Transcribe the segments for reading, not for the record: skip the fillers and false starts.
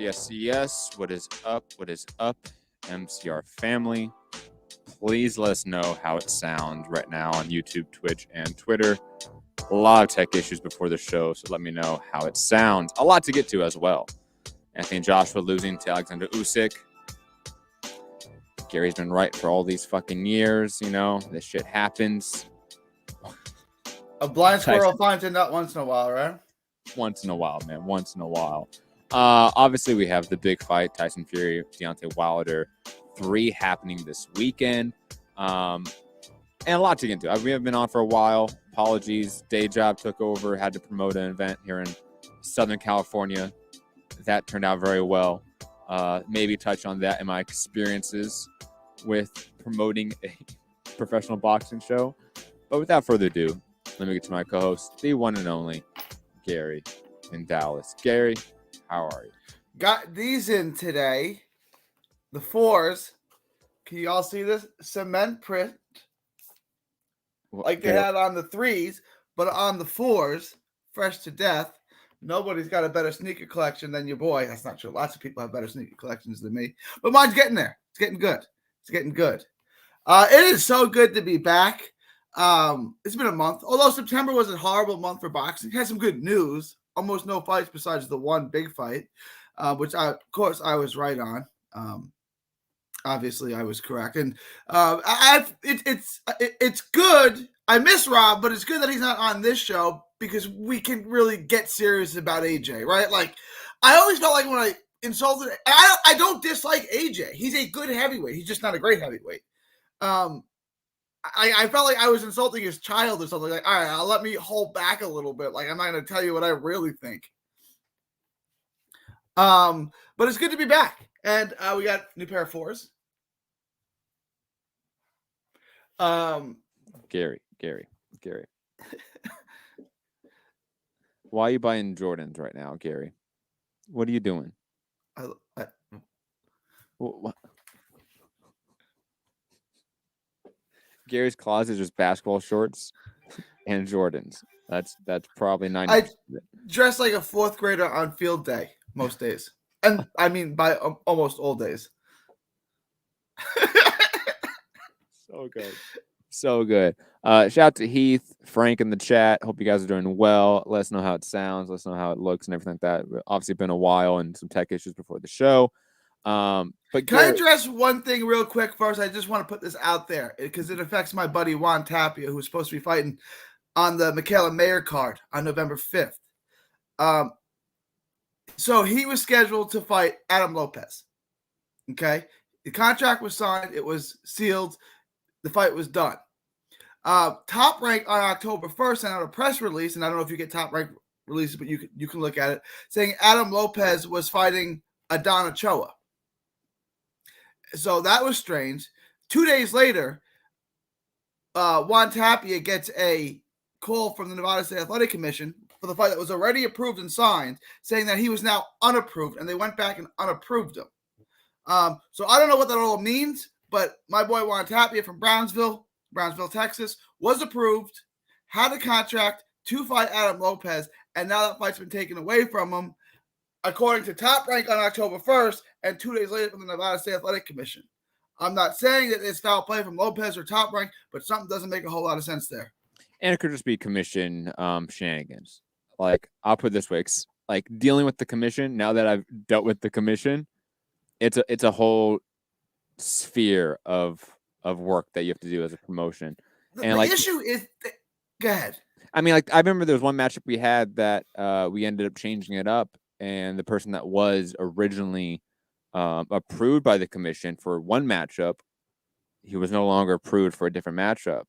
Yes, yes. What is up? What is up, MCR family? Please let us know how it sounds right now on YouTube, Twitch, and Twitter. A lot of tech issues before the show, so let me know how it sounds. A lot to get to as well. Anthony Joshua losing to Alexander Usyk. Gary's been right for all these fucking years, you know. This shit happens. A blind squirrel finds a nut once in a while, right? Once in a while, man. Once in a while. Obviously, we have the big fight, Tyson Fury, Deontay Wilder, 3 happening this weekend. And a lot to get into. We have been on for a while. Apologies. Day job took over. Had to promote an event here in Southern California. That turned out very well. Maybe touch on that in my experiences with promoting a professional boxing show. But without further ado, let me get to my co-host, the one and only Gary in Dallas. Gary, how are you? Got these in today. The 4s. Can you all see this? Cement print. Like they had on the 3s, but on the 4s, fresh to death. Nobody's got a better sneaker collection than your boy. That's not true. Lots of people have better sneaker collections than me. But mine's getting there. It's getting good. It's getting good. It is so good to be back. It's been a month. Although September was a horrible month for boxing. Had some good news. Almost no fights besides the one big fight, which of course I was right on. Obviously I was correct. And it's good. I miss Rob, but it's good that he's not on this show because we can really get serious about AJ, right? Like I always felt like when I insulted, I don't dislike AJ. He's a good heavyweight. He's just not a great heavyweight. I felt like I was insulting his child or something. Like, all right, let me hold back a little bit. Like, I'm not going to tell you what I really think. But it's good to be back. And we got a new pair of 4s. Gary. Why are you buying Jordans right now, Gary? What are you doing? What? Gary's closet is just basketball shorts and Jordans. That's probably 90%. I dress like a 4th grader on field day most days. And I mean by almost all days. So good. Shout out to Heath, Frank in the chat. Hope you guys are doing well. Let us know how it sounds. Let us know how it looks and everything like that. Obviously been a while and some tech issues before the show. But can I address one thing real quick first? I just want to put this out there because it affects my buddy Juan Tapia, who's supposed to be fighting on the Michaela Mayer card on November 5th. So he was scheduled to fight Adam Lopez. Okay. The contract was signed. It was sealed. The fight was done. Top Rank on October 1st sent out a press release, and I don't know if you get Top Rank releases, but you can look at it, saying Adam Lopez was fighting Adana Choa. So that was strange. 2 days later, Juan Tapia gets a call from the Nevada State Athletic Commission for the fight that was already approved and signed, saying that he was now unapproved, and they went back and unapproved him. So I don't know what that all means, but my boy Juan Tapia from Brownsville, Texas, was approved, had a contract to fight Adam Lopez, and now that fight's been taken away from him, according to Top Rank on October 1st, and 2 days later from the Nevada State Athletic Commission. I'm not saying that it's foul play from Lopez or Top Rank, but something doesn't make a whole lot of sense there. And it could just be commission shenanigans. Like, I'll put it this way. Like, dealing with the commission, now that I've dealt with the commission, it's a whole sphere of work that you have to do as a promotion. The issue is... Go ahead. I mean, like, I remember there was one matchup we had that we ended up changing it up, and the person that was originally approved by the commission for one matchup, he was no longer approved for a different matchup.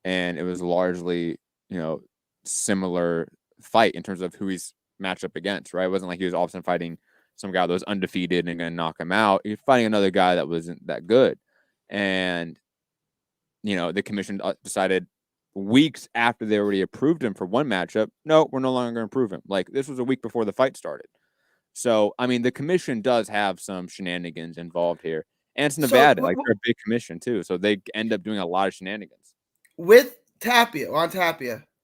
And it was largely, similar fight in terms of who he's matched up against, right? It wasn't like he was all of a sudden fighting some guy that was undefeated and going to knock him out. He was fighting another guy that wasn't that good. And, the commission decided weeks after they already approved him for one matchup, no, we're no longer going to approve him. Like, this was a week before the fight started. So, I mean, the commission does have some shenanigans involved here. And it's Nevada. They're a big commission, too. So they end up doing a lot of shenanigans. With Tapia,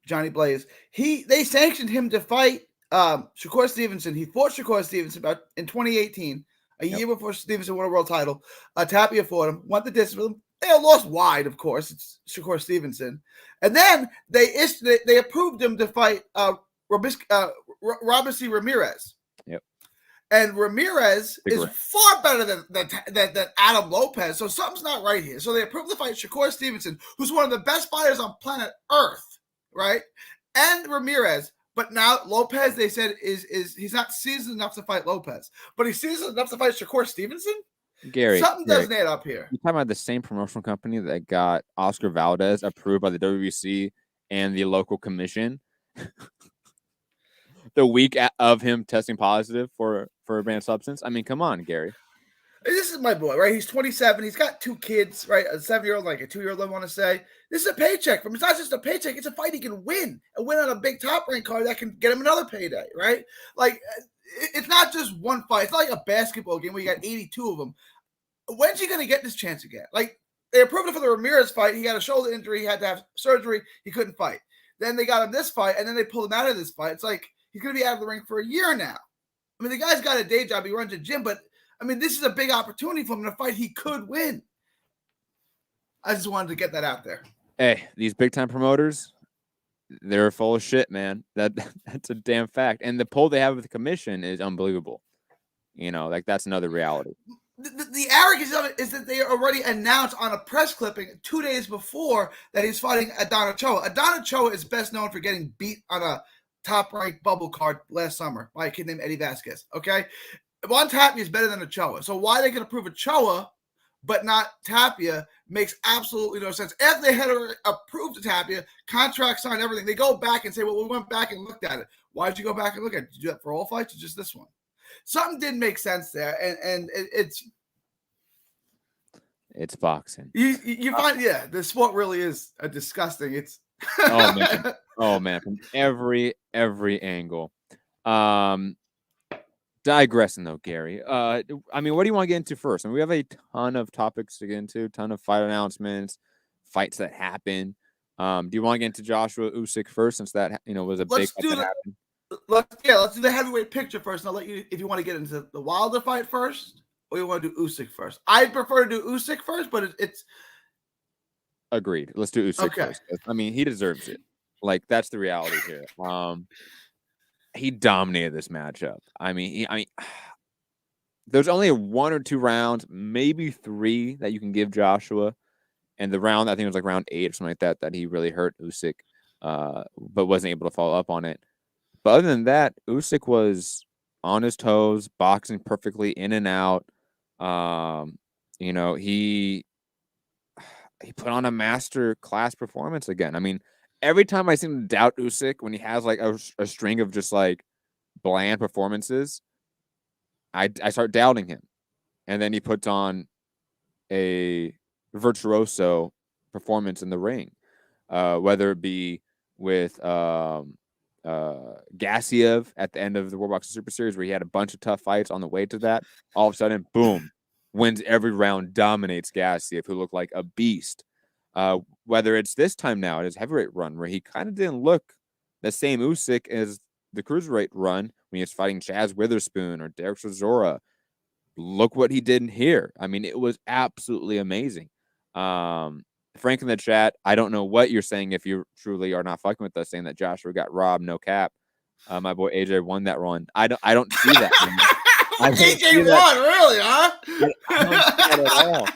Johnny Blaze, they sanctioned him to fight Shakur Stevenson. He fought Shakur Stevenson about in 2018, a year before Stevenson won a world title. Tapia fought him, went the distance with him. They lost wide, of course. It's Shakur Stevenson, and then they approved him to fight Robinson Ramirez. Yep. And Ramirez is far better than Adam Lopez. So something's not right here. So they approved the fight Shakur Stevenson, who's one of the best fighters on planet Earth, right? And Ramirez. But now Lopez, they said, is he's not seasoned enough to fight Lopez. But he's seasoned enough to fight Shakur Stevenson? Gary. Something doesn't add up here. You're talking about the same promotional company that got Oscar Valdez approved by the WBC and the local commission the week of him testing positive for a banned substance. I mean, come on, Gary. This is my boy, right? He's 27. He's got 2 kids, right? A 7-year-old, like a 2-year-old, I want to say. This is a paycheck for him. It's not just a paycheck. It's a fight he can win. And win on a big top-rank card that can get him another payday, right? Like, it's not just one fight. It's not like a basketball game where you got 82 of them. When's he going to get this chance again? Like, they approved it for the Ramirez fight. He had a shoulder injury. He had to have surgery. He couldn't fight. Then they got him this fight, and then they pulled him out of this fight. It's like he's going to be out of the ring for a year now. I mean, the guy's got a day job. He runs a gym, but I mean, this is a big opportunity for him in a fight he could win. I just wanted to get that out there. Hey, these big-time promoters, they're full of shit, man. That's a damn fact. And the poll they have with the commission is unbelievable. You know, like that's another reality. The arrogance of it is that they already announced on a press clipping 2 days before that he's fighting Adana Choa. Adana Choa is best known for getting beat on a top-ranked bubble card last summer by a kid named Eddie Vasquez, okay? Juan Tapia is better than a Choa. So why they can approve a Choa but not Tapia makes absolutely no sense. After they had approved the Tapia, contract signed, everything, they go back and say, well, we went back and looked at it. Why did you go back and look at it? Did you do that for all fights or just this one? Something didn't make sense there, and it's boxing. You find, the sport really is a disgusting. It's oh man, from every angle. Digressing though, Gary. I mean, what do you want to get into first? I mean, we have a ton of topics to get into, ton of fight announcements, fights that happen. Do you want to get into Joshua Usyk first, since that was a big fight that happened? Let's do the heavyweight picture first, and I'll let you, if you want to get into the Wilder fight first, or you want to do Usyk first. I prefer to do Usyk first, but it's agreed. Let's do Usyk first. I mean, he deserves it. Like, that's the reality here. He dominated this matchup. I mean, there's only 1 or 2 rounds, maybe 3 that you can give Joshua, and the round, I think it was like round 8 or something like that he really hurt Usyk, but wasn't able to follow up on it. But other than that, Usyk was on his toes, boxing perfectly, in and out. He put on a master class performance again. I mean, every time I seem to doubt Usyk when he has like a string of just like bland performances, I start doubting him. And then he puts on a virtuoso performance in the ring, whether it be with Gassiev at the end of the World Boxing Super Series, where he had a bunch of tough fights on the way to that. All of a sudden, boom, wins every round, dominates Gassiev, who looked like a beast. Whether it's this time now at his heavyweight run, where he kind of didn't look the same Usyk as the cruiserweight run when he was fighting Chaz Witherspoon or Derek Chisora. Look what he did here. I mean, it was absolutely amazing. Frank in the chat, I don't know what you're saying if you truly are not fucking with us, saying that Joshua got robbed, no cap. My boy AJ won that run. I don't see that. AJ won, really, huh? I don't see that at all.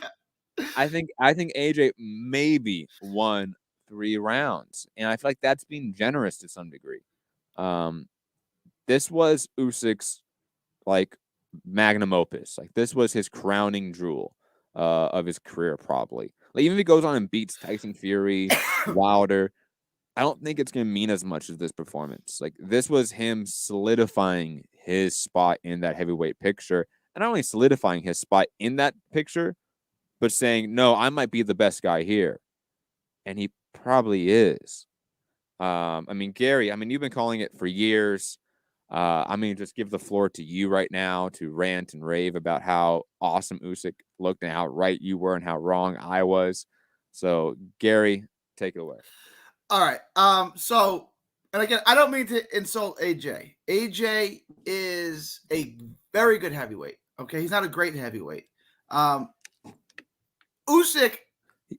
I think AJ maybe won 3 rounds, and I feel like that's being generous to some degree. This was Usyk's like magnum opus. Like, this was his crowning jewel of his career, probably. Like, even if he goes on and beats Tyson Fury, Wilder, I don't think it's going to mean as much as this performance. Like, this was him solidifying his spot in that heavyweight picture, and not only solidifying his spot in that picture, but saying, no, I might be the best guy here. And he probably is. I mean, Gary, you've been calling it for years. Just give the floor to you right now to rant and rave about how awesome Usyk looked and how right you were and how wrong I was. So, Gary, take it away. All right. So And again, I don't mean to insult AJ. AJ is a very good heavyweight. Okay, he's not a great heavyweight. Usyk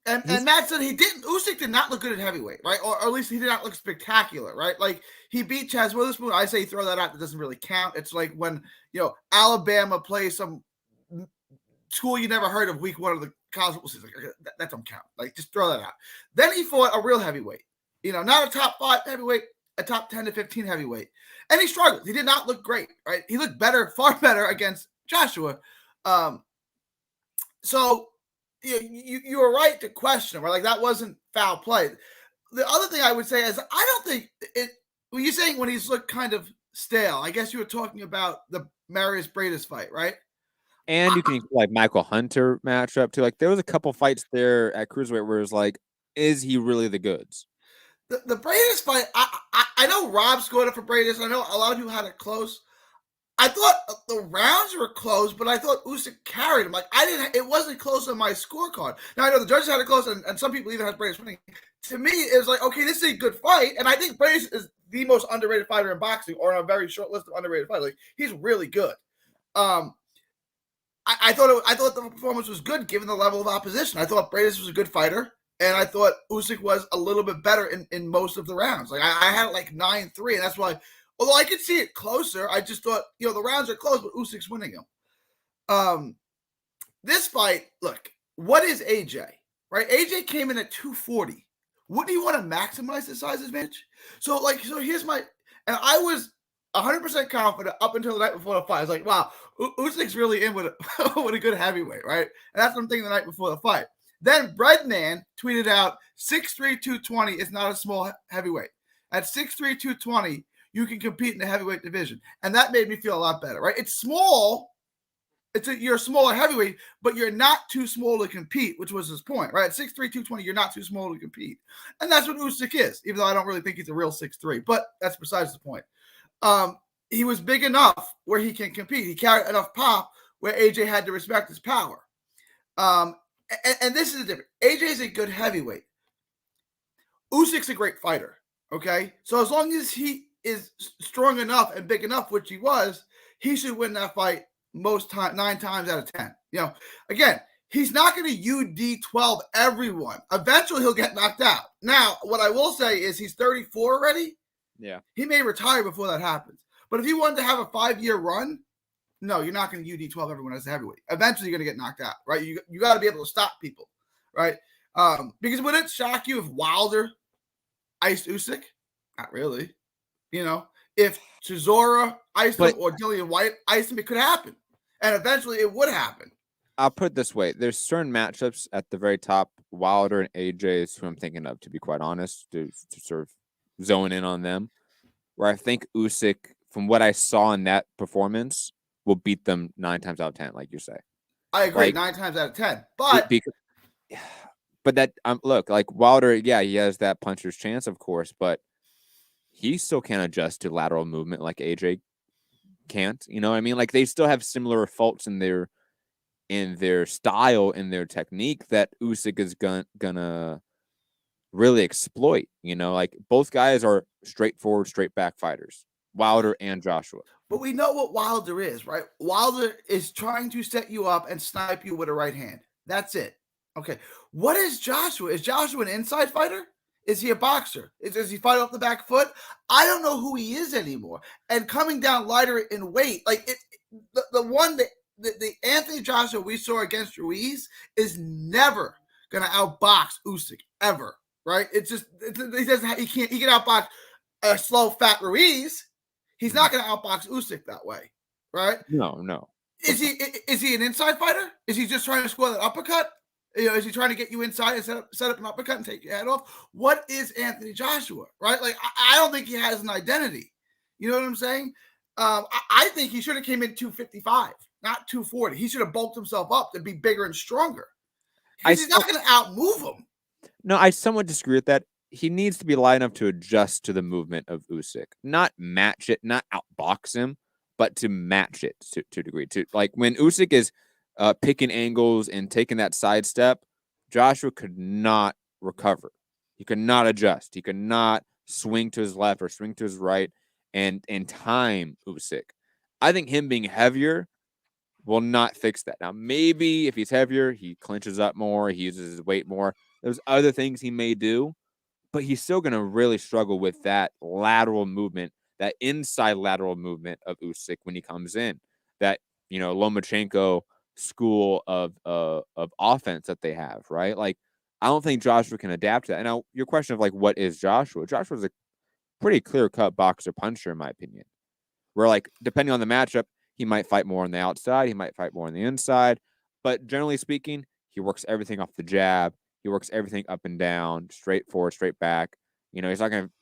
and Matt said he didn't. Usyk did not look good at heavyweight, right? Or at least he did not look spectacular, right? Like he beat Chaz Witherspoon. I say throw that out. That doesn't really count. It's like when Alabama plays some school you never heard of week 1 of the college football season. Like, that don't count. Like just throw that out. Then he fought a real heavyweight. Not a top 5 heavyweight, a top 10 to 15 heavyweight, and he struggled. He did not look great, right? He looked better, far better against Joshua. So. You were right to question him, right? Like that wasn't foul play. The other thing I would say is I don't think it. When you're saying when he's looked kind of stale, I guess you were talking about the Marius Bradis fight, right? And you can like Michael Hunter matchup too. Like there was a couple fights there at cruiserweight where it was like, is he really the goods? The Bradis fight, I know Rob scored it for Bradis. I know a lot of people had it close. I thought the rounds were close, but I thought Usyk carried him. Like it wasn't close on my scorecard. Now I know the judges had it close, and some people even had Bradis winning. To me, it was like, okay, this is a good fight, and I think Bradis is the most underrated fighter in boxing, or on a very short list of underrated fighters. Like he's really good. I thought the performance was good given the level of opposition. I thought Bradis was a good fighter, and I thought Usyk was a little bit better in most of the rounds. Like I had it like 9-3, and that's why. Although I could see it closer, I just thought, the rounds are close, but Usyk's winning them. This fight, look, what is AJ? Right? AJ came in at 240. Wouldn't he want to maximize the size advantage? So here's my, and I was 100% confident up until the night before the fight. I was like, wow, Usyk's really in with a good heavyweight, right? And that's what I'm thinking the night before the fight. Then Breadman tweeted out 6'3", 220 is not a small heavyweight. At 6'3", 220, you can compete in the heavyweight division. And that made me feel a lot better, right? It's small. You're a smaller heavyweight, but you're not too small to compete, which was his point, right? At 6'3", 220, you're not too small to compete. And that's what Usyk is, even though I don't really think he's a real 6'3", but that's besides the point. He was big enough where he can compete. He carried enough pop where AJ had to respect his power. And this is the difference. AJ is a good heavyweight. Usyk's a great fighter, okay? So as long as he is strong enough and big enough, which he was, he should win that fight 9 times out of 10. Again, he's not going to UD12 everyone. Eventually, he'll get knocked out. Now, what I will say is he's 34 already. Yeah. He may retire before that happens. But if he wanted to have a 5-year run, no, you're not going to UD12 everyone as a heavyweight. Eventually, you're going to get knocked out, right? You got to be able to stop people, right? Because would it shock you if Wilder iced Usyk? Not really. If Chisora iced him or Dillian White iced him, it could happen. And eventually it would happen. I'll put it this way. There's certain matchups at the very top, Wilder and AJ is who I'm thinking of, to be quite honest, to sort of zone in on them, where I think Usyk, from what I saw in that performance, will beat them 9 times out of 10, like you say. I agree, 9 times out of 10. But that look, like Wilder, yeah, he has that puncher's chance, of course, but he still can't adjust to lateral movement like AJ can't. You know what I mean? Like they still have similar faults in their style, in their technique that Usyk is gonna really exploit. Like both guys are straightforward, straight back fighters, Wilder and Joshua. But we know what Wilder is, right? Wilder is trying to set you up and snipe you with a right hand. That's it. Okay. What is Joshua? Is Joshua an inside fighter? Is he a boxer? Does he fight off the back foot? I don't know who he is anymore. And coming down lighter in weight, like the Anthony Joshua we saw against Ruiz is never gonna outbox Usyk ever, right? It's just he can outbox a slow fat Ruiz. He's not gonna outbox Usyk that way, right? No. Is he an inside fighter? Is he just trying to score that uppercut? Is he trying to get you inside and set up an uppercut and take your head off? What is Anthony Joshua, right? Like, I don't think he has an identity. You know what I'm saying? I think he should have came in 255, not 240. He should have bulked himself up to be bigger and stronger. He's not going to outmove him. No, I somewhat disagree with that. He needs to be light enough to adjust to the movement of Usyk, not match it, not outbox him, but to match it to a degree. To like when Usyk is picking angles and taking that sidestep, Joshua could not recover. He could not adjust. He could not swing to his left or swing to his right and time Usyk. I think him being heavier will not fix that. Now, maybe if he's heavier, he clinches up more, he uses his weight more. There's other things he may do, but he's still going to really struggle with that lateral movement, that inside lateral movement of Usyk when he comes in. That, Lomachenko school of offense that they have, right? Like, I don't think Joshua can adapt to that. And now your question of like, what is Joshua? Joshua's a pretty clear-cut boxer puncher, in my opinion. Where, like, depending on the matchup, he might fight more on the outside, he might fight more on the inside. But generally speaking, he works everything off the jab. He works everything up and down, straight forward, straight back. He's not going to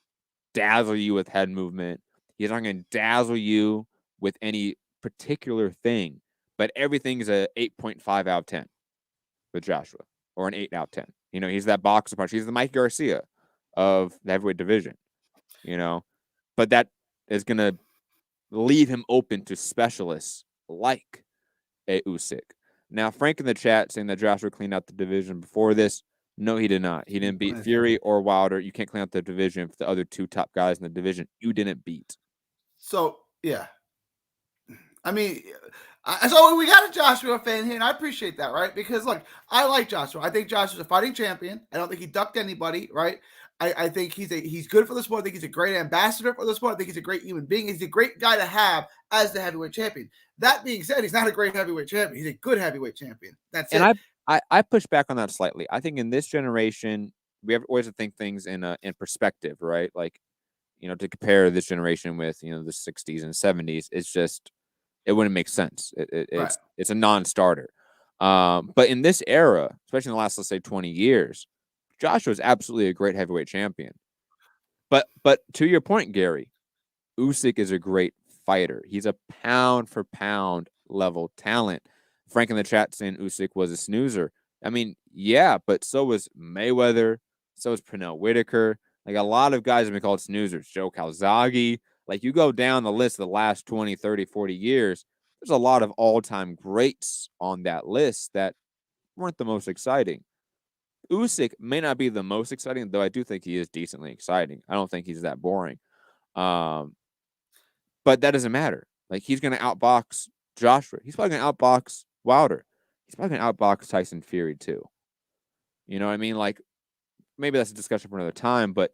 dazzle you with head movement. He's not going to dazzle you with any particular thing. But everything is a 8.5 out of 10 with Joshua, or an 8 out of 10. He's that boxer punch. He's the Mike Garcia of the heavyweight division. But that is going to leave him open to specialists like a Usyk. Now, Frank in the chat saying that Joshua cleaned out the division before this. No, he did not. He didn't beat Fury or Wilder. You can't clean out the division for the other two top guys in the division you didn't beat. So, yeah. I mean, so we got a Joshua fan here, and I appreciate that, right? Because, look, I like Joshua. I think Joshua's a fighting champion. I don't think he ducked anybody, right? I think he's good for the sport. I think he's a great ambassador for the sport. I think he's a great human being. He's a great guy to have as the heavyweight champion. That being said, he's not a great heavyweight champion. He's a good heavyweight champion. That's it. And I push back on that slightly. I think in this generation, we have always to think things in perspective, right? Like, to compare this generation with, the 60s and 70s, it's just, it wouldn't make sense. It's a non-starter. But in this era, especially in the last, let's say, 20 years, Joshua is absolutely a great heavyweight champion. But to your point, Gary, Usyk is a great fighter. He's a pound for pound level talent. Frank in the chat saying Usyk was a snoozer. I mean, yeah, but so was Mayweather. So was Pernell Whitaker. Like, a lot of guys have been called snoozers. Joe Calzaghe. Like, you go down the list of the last 20, 30, 40 years, there's a lot of all-time greats on that list that weren't the most exciting. Usyk may not be the most exciting, though I do think he is decently exciting. I don't think he's that boring. But that doesn't matter. Like, he's going to outbox Joshua. He's probably going to outbox Wilder. He's probably going to outbox Tyson Fury, too. You know what I mean? Like, maybe that's a discussion for another time, but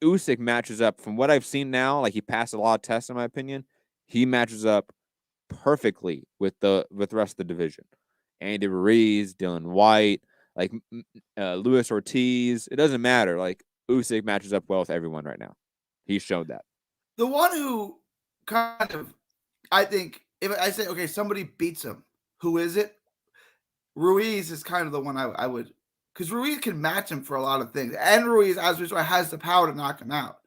Usyk matches up, from what I've seen now, like, he passed a lot of tests, in my opinion. He matches up perfectly with the rest of the division. Andy Ruiz, Dylan White, like Luis Ortiz. It doesn't matter. Like, Usyk matches up well with everyone right now. He showed that. The one who kind of, I think, if I say, okay, somebody beats him, who is it? Ruiz is kind of the one I would, because Ruiz can match him for a lot of things. And Ruiz, as we saw, has the power to knock him out.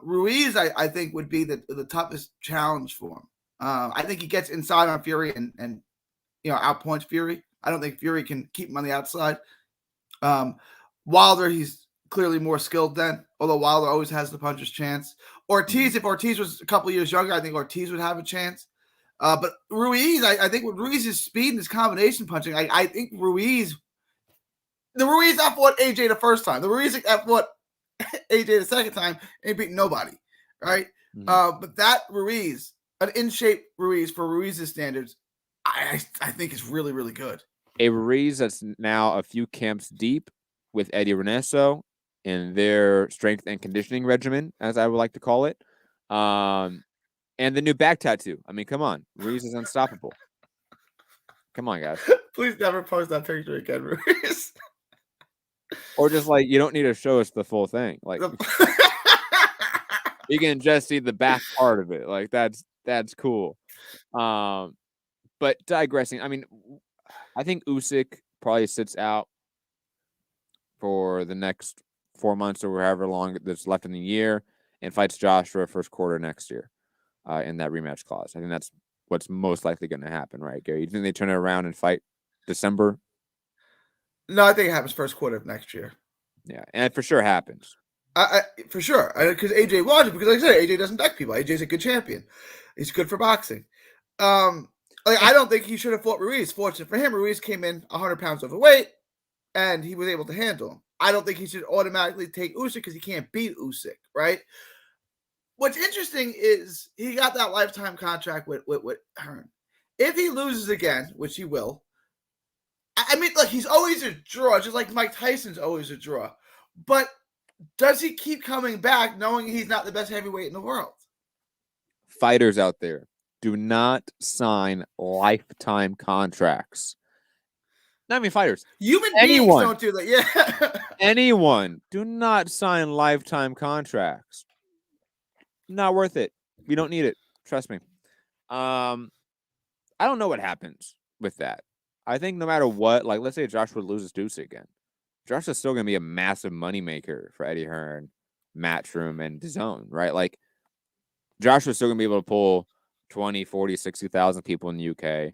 Ruiz, I think, would be the toughest challenge for him. I think he gets inside on Fury and outpoints Fury. I don't think Fury can keep him on the outside. Wilder, he's clearly more skilled than, although Wilder always has the puncher's chance. Ortiz, if Ortiz was a couple years younger, I think Ortiz would have a chance. But Ruiz, I think with Ruiz's speed and his combination punching, I think the Ruiz fought AJ the first time. The Ruiz fought AJ the second time ain't beating nobody, right? Mm-hmm. But that Ruiz, an in-shape Ruiz for Ruiz's standards, I think is really, really good. A Ruiz that's now a few camps deep with Eddie Renesso in their strength and conditioning regimen, as I would like to call it. And the new back tattoo. I mean, come on. Ruiz is unstoppable. Come on, guys. Please never post that picture again, Ruiz. Or just, like, you don't need to show us the full thing. Like, you can just see the back part of it. Like, that's cool. But digressing, I mean, I think Usyk probably sits out for the next 4 months or however long that's left in the year and fights Joshua first quarter next year in that rematch clause. I think that's what's most likely going to happen, right, Gary? You think they turn it around and fight December? No, I think it happens first quarter of next year. Yeah, and it for sure happens. For sure, because AJ watches, because like I said, AJ doesn't deck people. AJ's a good champion. He's good for boxing. I don't think he should have fought Ruiz. Fortunate for him, Ruiz came in 100 pounds overweight, and he was able to handle him. I don't think he should automatically take Usyk because he can't beat Usyk, right? What's interesting is he got that lifetime contract with Hearn. If he loses again, which he will, I mean, look, he's always a draw, just like Mike Tyson's always a draw. But does he keep coming back knowing he's not the best heavyweight in the world? Fighters out there, do not sign lifetime contracts. Not even fighters. Human beings don't do that. Yeah. Anyone, do not sign lifetime contracts. Not worth it. You don't need it. Trust me. I don't know what happens with that. I think no matter what, like let's say Joshua loses to Usyk again, Joshua's still going to be a massive moneymaker for Eddie Hearn, Matchroom, and DAZN, right? Like Joshua's still going to be able to pull 20, 40, 60,000 people in the UK.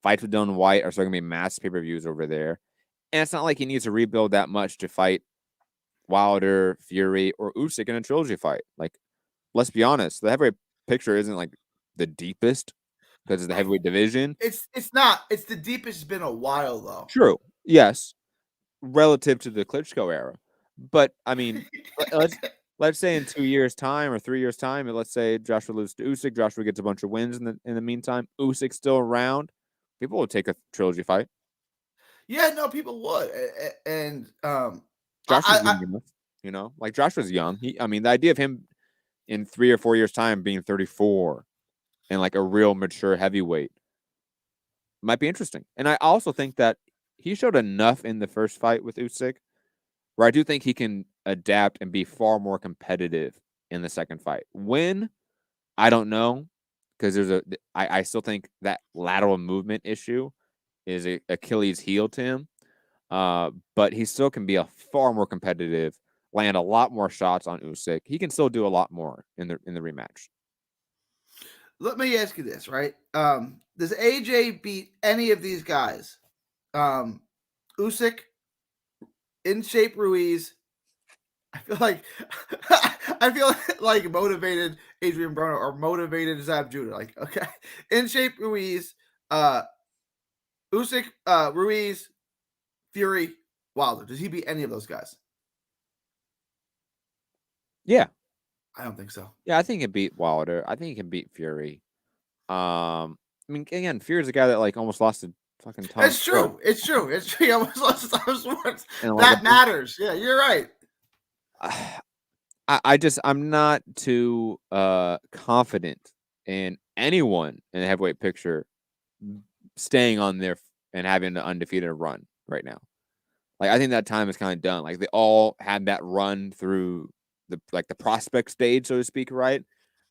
Fights with Dylan White are still going to be massive pay-per-views over there. And it's not like he needs to rebuild that much to fight Wilder, Fury, or Usyk in a trilogy fight. Like, let's be honest, the heavyweight picture isn't like the deepest because it's the heavyweight division. It's not. It's the deepest it's been a while, though. True. Yes. Relative to the Klitschko era. But, I mean, let's say in 2 years' time or 3 years' time, and let's say Joshua loses to Usyk, Joshua gets a bunch of wins in the meantime, Usyk's still around, people will take a trilogy fight. Yeah, no, people would. And Joshua's young enough, you know? Like, Joshua's young. The idea of him in 3 or 4 years' time being 34 and, like, a real mature heavyweight might be interesting. And I also think that he showed enough in the first fight with Usyk where I do think he can adapt and be far more competitive in the second fight. When? I don't know, because I still think that lateral movement issue is an Achilles heel to him. But he still can be a far more competitive, land a lot more shots on Usyk. He can still do a lot more in the rematch. Let me ask you this, right? Does AJ beat any of these guys? Usyk, In Shape Ruiz. I feel like motivated Adrian Broner or motivated Zab Judah. Like, okay, In Shape Ruiz, Usyk, Ruiz, Fury, Wilder. Does he beat any of those guys? Yeah. I don't think so. Yeah, I think he can beat Wilder. I think he can beat Fury. I mean, again, Fury's a guy that like almost lost a fucking ton. It's true. It's true. It's true. He almost lost Tom Schwartz. That matters. Yeah, you're right. I'm not too confident in anyone in the heavyweight picture staying on there and having an undefeated run right now. Like, I think that time is kind of done. Like, they all had that run through the prospect stage, so to speak, right?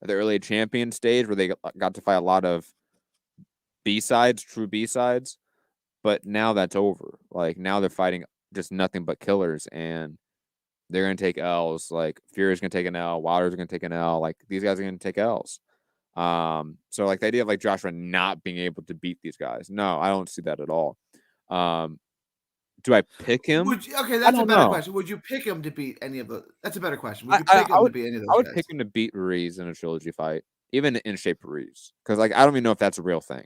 The early champion stage where they got to fight a lot of B-sides, true B-sides. But now that's over. Like, now they're fighting just nothing but killers, and they're going to take L's. Like, Fury's going to take an L. Wilder's going to take an L. Like, these guys are going to take L's. So, like, the idea of, like, Joshua not being able to beat these guys, no, I don't see that at all. Do I pick him? That's a better question. Would you pick him to beat any of the? That's a better question. Would you pick him to beat any of those guys? I would pick him to beat Ruiz in a trilogy fight, even In Shape Ruiz, because like I don't even know if that's a real thing.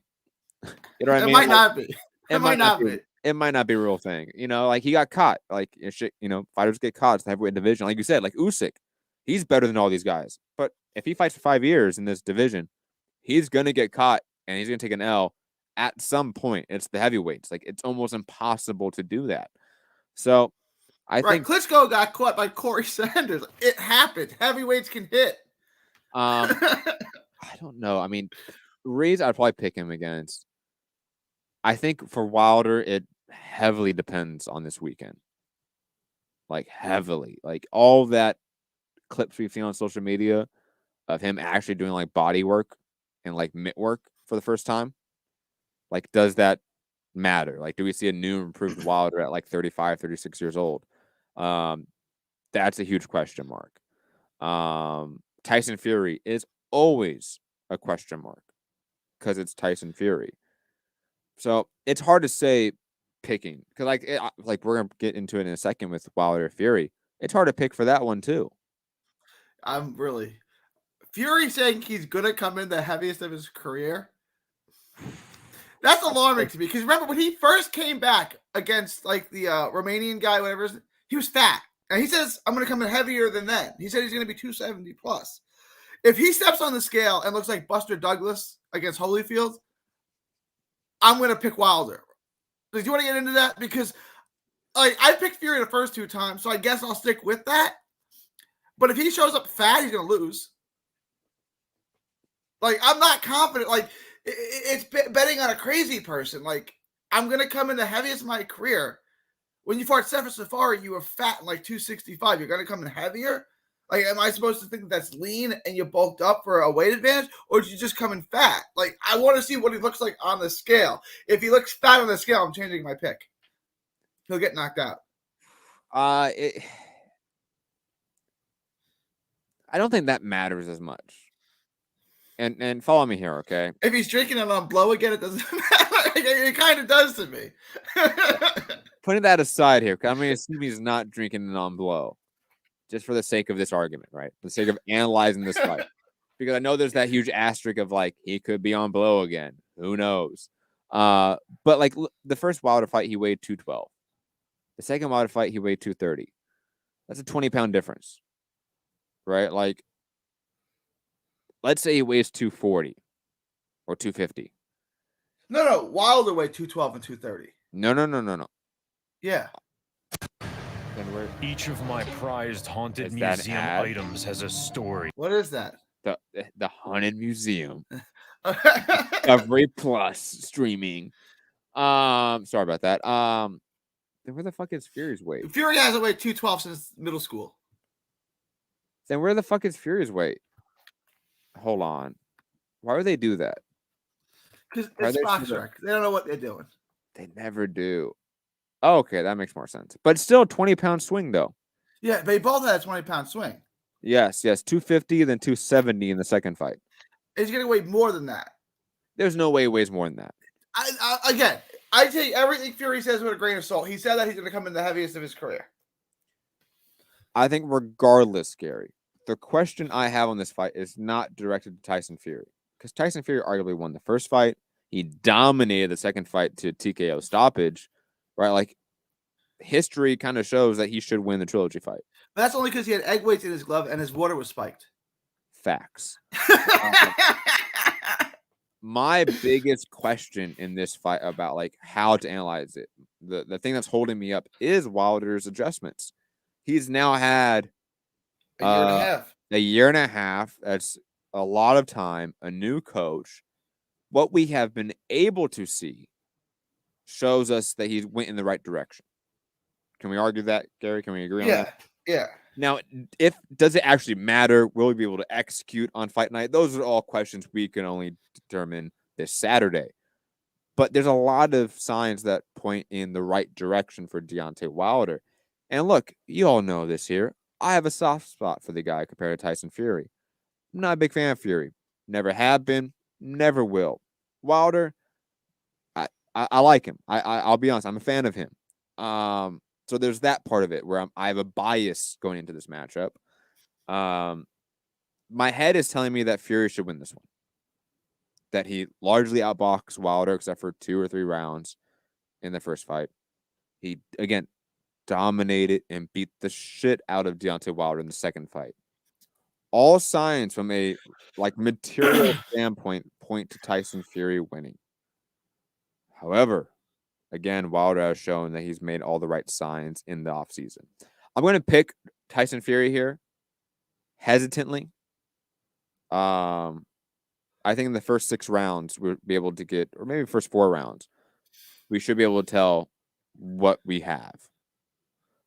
You know what I mean? It might not be. It might not be. It might not be a real thing. You know, like he got caught. Like fighters get caught in the heavyweight division. Like you said, like Usyk, he's better than all these guys. But if he fights for 5 years in this division, he's gonna get caught and he's gonna take an L. At some point, it's the heavyweights. Like, it's almost impossible to do that. So, I think Klitschko got caught by Corey Sanders. It happened. Heavyweights can hit. I don't know. I mean, Ruiz, I'd probably pick him against. I think for Wilder, it heavily depends on this weekend. Like, heavily. Like, all that clips we've seen on social media of him actually doing, like, body work and, like, mitt work for the first time. Like, does that matter? Like, do we see a new improved Wilder at like 35, 36 years old? That's a huge question mark. Tyson Fury is always a question mark because it's Tyson Fury. So it's hard to say picking because like we're gonna get into it in a second with Wilder Fury. It's hard to pick for that one too. Fury saying he's gonna come in the heaviest of his career. That's alarming to me because remember when he first came back against like the Romanian guy, whatever, he was fat. And he says, I'm going to come in heavier than that. He said he's going to be 270 plus. If he steps on the scale and looks like Buster Douglas against Holyfield, I'm going to pick Wilder. Do you want to get into that? Because I picked Fury the first 2 times, so I guess I'll stick with that. But if he shows up fat, he's going to lose. Like, I'm not confident. Like, it's betting on a crazy person. Like, I'm going to come in the heaviest of my career. When you fought Sefer Safari, you were fat in like 265. You're going to come in heavier? Like, am I supposed to think that's lean and you bulked up for a weight advantage? Or did you just come in fat? Like, I want to see what he looks like on the scale. If he looks fat on the scale, I'm changing my pick. He'll get knocked out. I don't think that matters as much. And follow me here, okay? If he's drinking it on blow again, it doesn't matter. It kind of does to me. Putting that aside here, I'm going to assume he's not drinking it on blow. Just for the sake of this argument, right? For the sake of analyzing this fight. Because I know there's that huge asterisk of like, he could be on blow again. Who knows? But like the first Wilder fight, he weighed 212. The second Wilder fight, he weighed 230. That's a 20-pound difference, right? Like, let's say he weighs 240 or 250. No. Wilder weighed 212 and 230. No. Yeah. Each of my prized haunted museum items has a story. What is that? The Haunted Museum. Every Plus streaming. Sorry about that. Then where the fuck is Fury's weight? Fury hasn't weighed 212 since middle school. Then where the fuck is Fury's weight? Hold on. Why would they do that? Because it's Foxtrot. They don't know what they're doing. They never do. Oh, okay, that makes more sense. But still a 20-pound swing, though. Yeah, they both had a 20-pound swing. Yes. 250, then 270 in the second fight. He's going to weigh more than that. There's no way he weighs more than that. I take everything Fury says with a grain of salt. He said that he's going to come in the heaviest of his career. I think regardless, Gary, the question I have on this fight is not directed to Tyson Fury. Because Tyson Fury arguably won the first fight. He dominated the second fight to TKO stoppage. Right? Like, history kind of shows that he should win the trilogy fight. But that's only because he had egg weights in his glove and his water was spiked. Facts. My biggest question in this fight about like how to analyze it, the thing that's holding me up is Wilder's adjustments. He's now had a year and a half. That's a lot of time. A new coach. What we have been able to see shows us that he went in the right direction. Can we argue that, Gary? Can we agree on that? Yeah. Now, does it actually matter? Will we be able to execute on fight night? Those are all questions we can only determine this Saturday. But there's a lot of signs that point in the right direction for Deontay Wilder. And look, you all know this here. I have a soft spot for the guy compared to Tyson Fury. I'm not a big fan of Fury. Never have been. Never will. Wilder, I like him. I'll be honest. I'm a fan of him. So there's that part of it where I have a bias going into this matchup. My head is telling me that Fury should win this one. That he largely outboxed Wilder except for 2 or 3 rounds in the first fight. He, again, dominated and beat the shit out of Deontay Wilder in the second fight. All signs from a material standpoint point to Tyson Fury winning. However, again, Wilder has shown that he's made all the right signs in the offseason. I'm going to pick Tyson Fury here hesitantly. I think in the first 6 rounds, we'll be able to get, or maybe first 4 rounds, we should be able to tell what we have,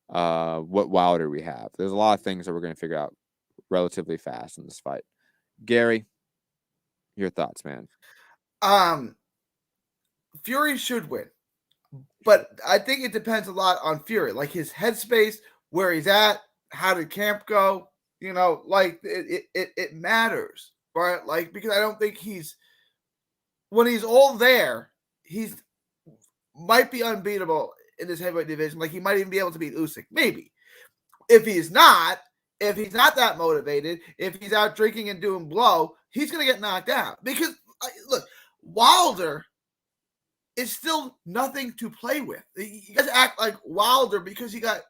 what Wilder we have. There's a lot of things that we're going to figure out relatively fast in this fight. Gary, your thoughts, man? Fury should win, but I think it depends a lot on Fury, like his headspace, where he's at, how did camp go? You know, like it matters, right? Like, because I don't think when he's all there, he's might be unbeatable in this heavyweight division. Like, he might even be able to beat Usyk, maybe. If he's not that motivated, if he's out drinking and doing blow, he's going to get knocked out. Because, look, Wilder it's still nothing to play with. You guys act like Wilder because he got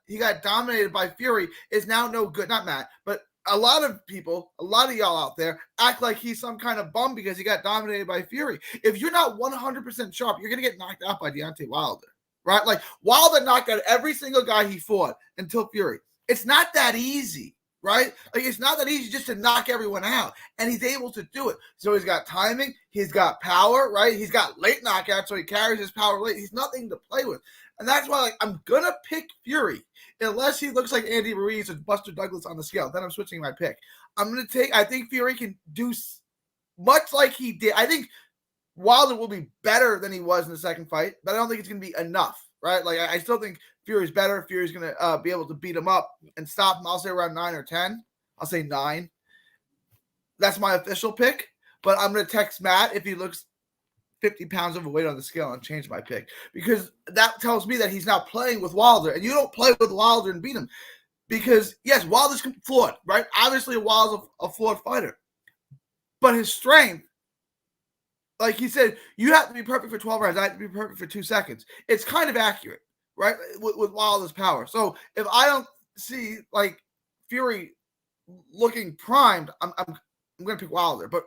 dominated by Fury is now no good. Not Matt, but a lot of people, a lot of y'all out there act like he's some kind of bum because he got dominated by Fury. If you're not 100% sharp, you're going to get knocked out by Deontay Wilder, right? Like Wilder knocked out every single guy he fought until Fury. It's not that easy, right? Like it's not that easy just to knock everyone out, and he's able to do it. So he's got timing, he's got power, right? He's got late knockouts, so he carries his power late. He's nothing to play with, and that's why like I'm gonna pick Fury unless he looks like Andy Ruiz or Buster Douglas on the scale. Then I'm switching my pick. I think Fury can do much like he did. I think Wilder will be better than he was in the second fight, but I don't think it's gonna be enough, right? Like I still think Fury's better. Fury's going to be able to beat him up and stop him. I'll say around 9 or 10. I'll say 9. That's my official pick. But I'm going to text Matt if he looks 50 pounds overweight on the scale and change my pick. Because that tells me that he's now playing with Wilder. And you don't play with Wilder and beat him. Because, yes, Wilder's flawed, right? Obviously, Wilder's a flawed fighter. But his strength, like he said, you have to be perfect for 12 rounds. I have to be perfect for 2 seconds. It's kind of accurate. Right, with Wilder's power. So if I don't see like Fury looking primed, I'm going to pick Wilder. But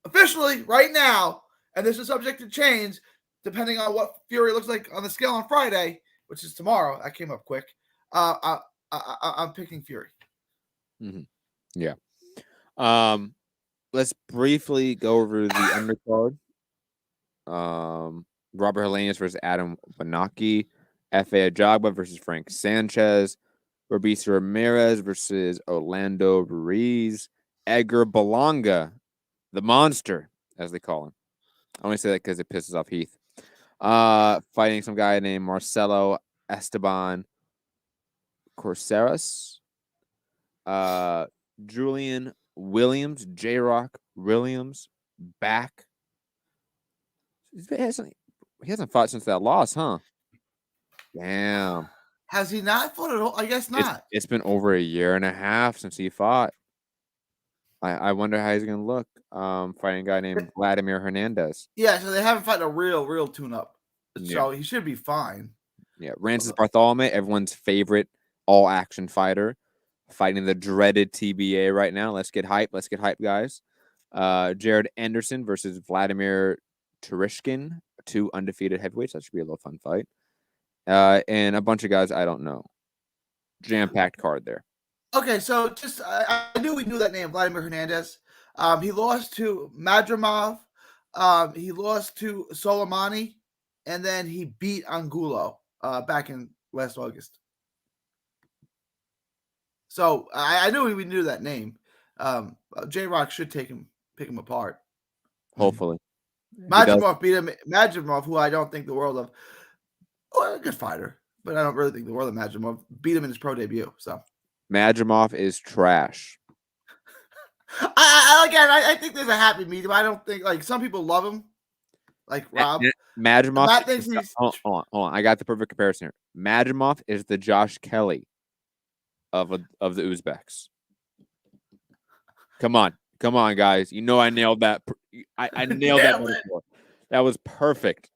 officially, right now, and this is subject to change depending on what Fury looks like on the scale on Friday, which is tomorrow. That came up quick. I'm picking Fury. Mm-hmm. Yeah. Let's briefly go over the undercard. Robert Helenius versus Adam Wanaki. F.A. Ajagba versus Frank Sanchez. Robeisy Ramirez versus Orlando Ruiz. Edgar Berlanga, the monster, as they call him. I only say that because it pisses off Heath. Fighting some guy named Marcelo Esteban Corceras. Julian Williams, J-Rock Williams, back. He hasn't fought since that loss, huh? Damn. Has he not fought at all? I guess not. It's been over a year and a half since he fought. I wonder how he's going to look fighting a guy named Vladimir Hernandez. Yeah, so they haven't fought a real tune-up. So he should be fine. Yeah, Rances Bartholomew, everyone's favorite all-action fighter, fighting the dreaded TBA right now. Let's get hype. Let's get hype, guys. Jared Anderson versus Vladimir Tereshkin, 2 undefeated heavyweights. That should be a little fun fight. And a bunch of guys I don't know. Jam-packed card there. Okay, so just I knew we knew that name, Vladimir Hernandez. He lost to Madrimov. He lost to Soleimani, and then he beat Angulo back in last August. So I knew we knew that name. J-Rock should pick him apart. Hopefully. Madrimov beat him. Madrimov, who I don't think the world of. A good fighter, but I don't really think the world of Madrimov. Beat him in his pro debut. So Madrimov is trash. I think there's a happy medium. I don't think like some people love him, like Rob. Madrimov. Matt thinks he's... Hold on. I got the perfect comparison here. Madrimov is the Josh Kelly of the Uzbeks. Come on, guys. You know I nailed that. I nailed that metaphor. That was perfect.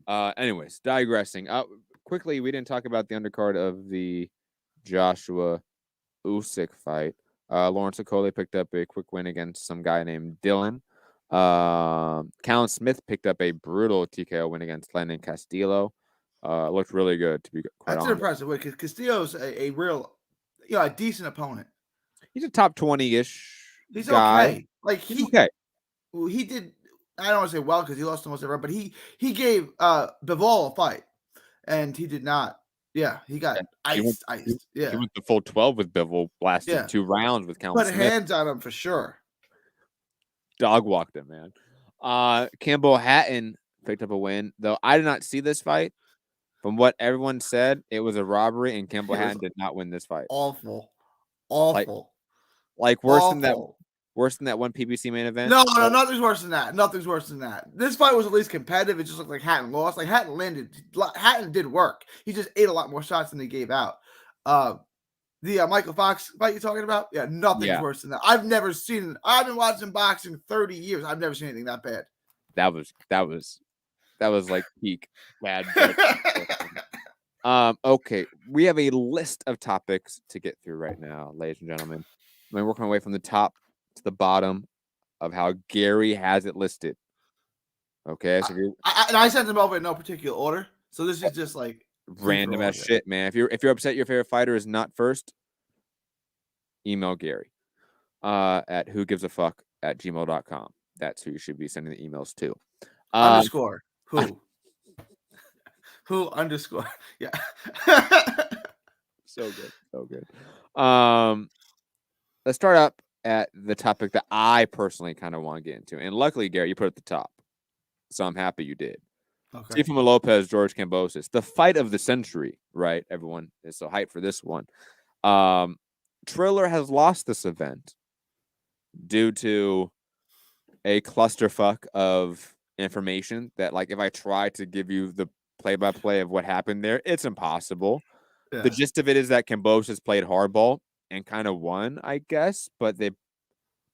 Anyways, digressing. Quickly, we didn't talk about the undercard of the Joshua Usyk fight. Lawrence Okole picked up a quick win against some guy named Dylan. Callum Smith picked up a brutal TKO win against Landon Castillo. Looked really good, to be quite honest. That's an impressive win because Castillo's a real, a decent opponent. He's a top 20-ish He's guy. Okay. Like he's okay. He did. I don't want to say well because he lost almost everyone, but he gave Bivol a fight, and he did not. Yeah, he got iced. Yeah, he went the full 12 with Bivol, blasted 2 rounds with Callum Put Smith. Hands on him for sure. Dog walked him, man. Campbell Hatton picked up a win, though I did not see this fight. From what everyone said, it was a robbery, and Campbell Hatton did not win this fight. Awful. Like worse than that. Worse than that one PBC main event? No, nothing's worse than that. Nothing's worse than that. This fight was at least competitive. It just looked like Hatton lost. Like Hatton did work. He just ate a lot more shots than he gave out. The Michael Fox fight you're talking about? Yeah, nothing's worse than that. I've been watching boxing 30 years. I've never seen anything that bad. That was That was like peak bad joke. Okay, we have a list of topics to get through right now, ladies and gentlemen. I'm working my way from the top to the bottom of how Gary has it listed. Okay, so I sent them over in no particular order, so this is just like random as shit, man. If you're upset your favorite fighter is not first, email Gary at whogivesaffuck@gmail.com. That's who you should be sending the emails to. Underscore who. Who underscore. Yeah. So good. Let's start up at the topic that I personally kind of want to get into. And luckily, Gary, you put it at the top. So I'm happy you did. Okay. Teofimo Lopez, George Kambosos. The fight of the century, right? Everyone is so hyped for this one. Triller has lost this event due to a clusterfuck of information that, like, if I try to give you the play-by-play of what happened there, it's impossible. Yeah. The gist of it is that Kambosos played hardball and kind of won, I guess, but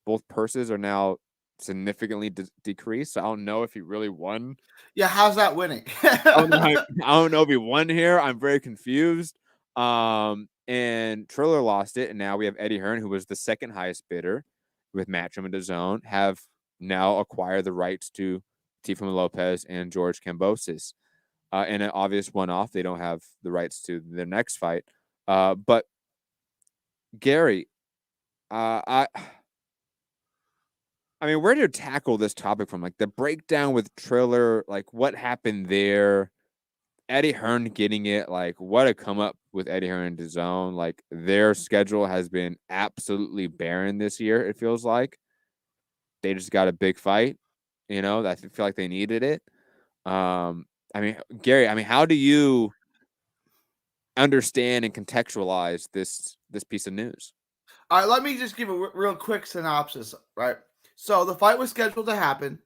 both purses are now significantly decreased. So I don't know if he really won. Yeah, how's that winning? I don't know if he won here. I'm very confused. And Triller lost it, and now we have Eddie Hearn, who was the second highest bidder with Matchroom and DAZN, have now acquired the rights to Teofimo Lopez and George Kambosos. And an obvious one-off. They don't have the rights to their next fight. But Gary, I mean, where do you tackle this topic from? Like the breakdown with Triller, like what happened there? Eddie Hearn getting it, like what a come up with Eddie Hearn and DAZN. Like their schedule has been absolutely barren this year. It feels like they just got a big fight. You know, I feel like they needed it. I mean, Gary, how do you understand and contextualize this piece of news? All right, let me just give a real quick synopsis, right? So the fight was scheduled to happen,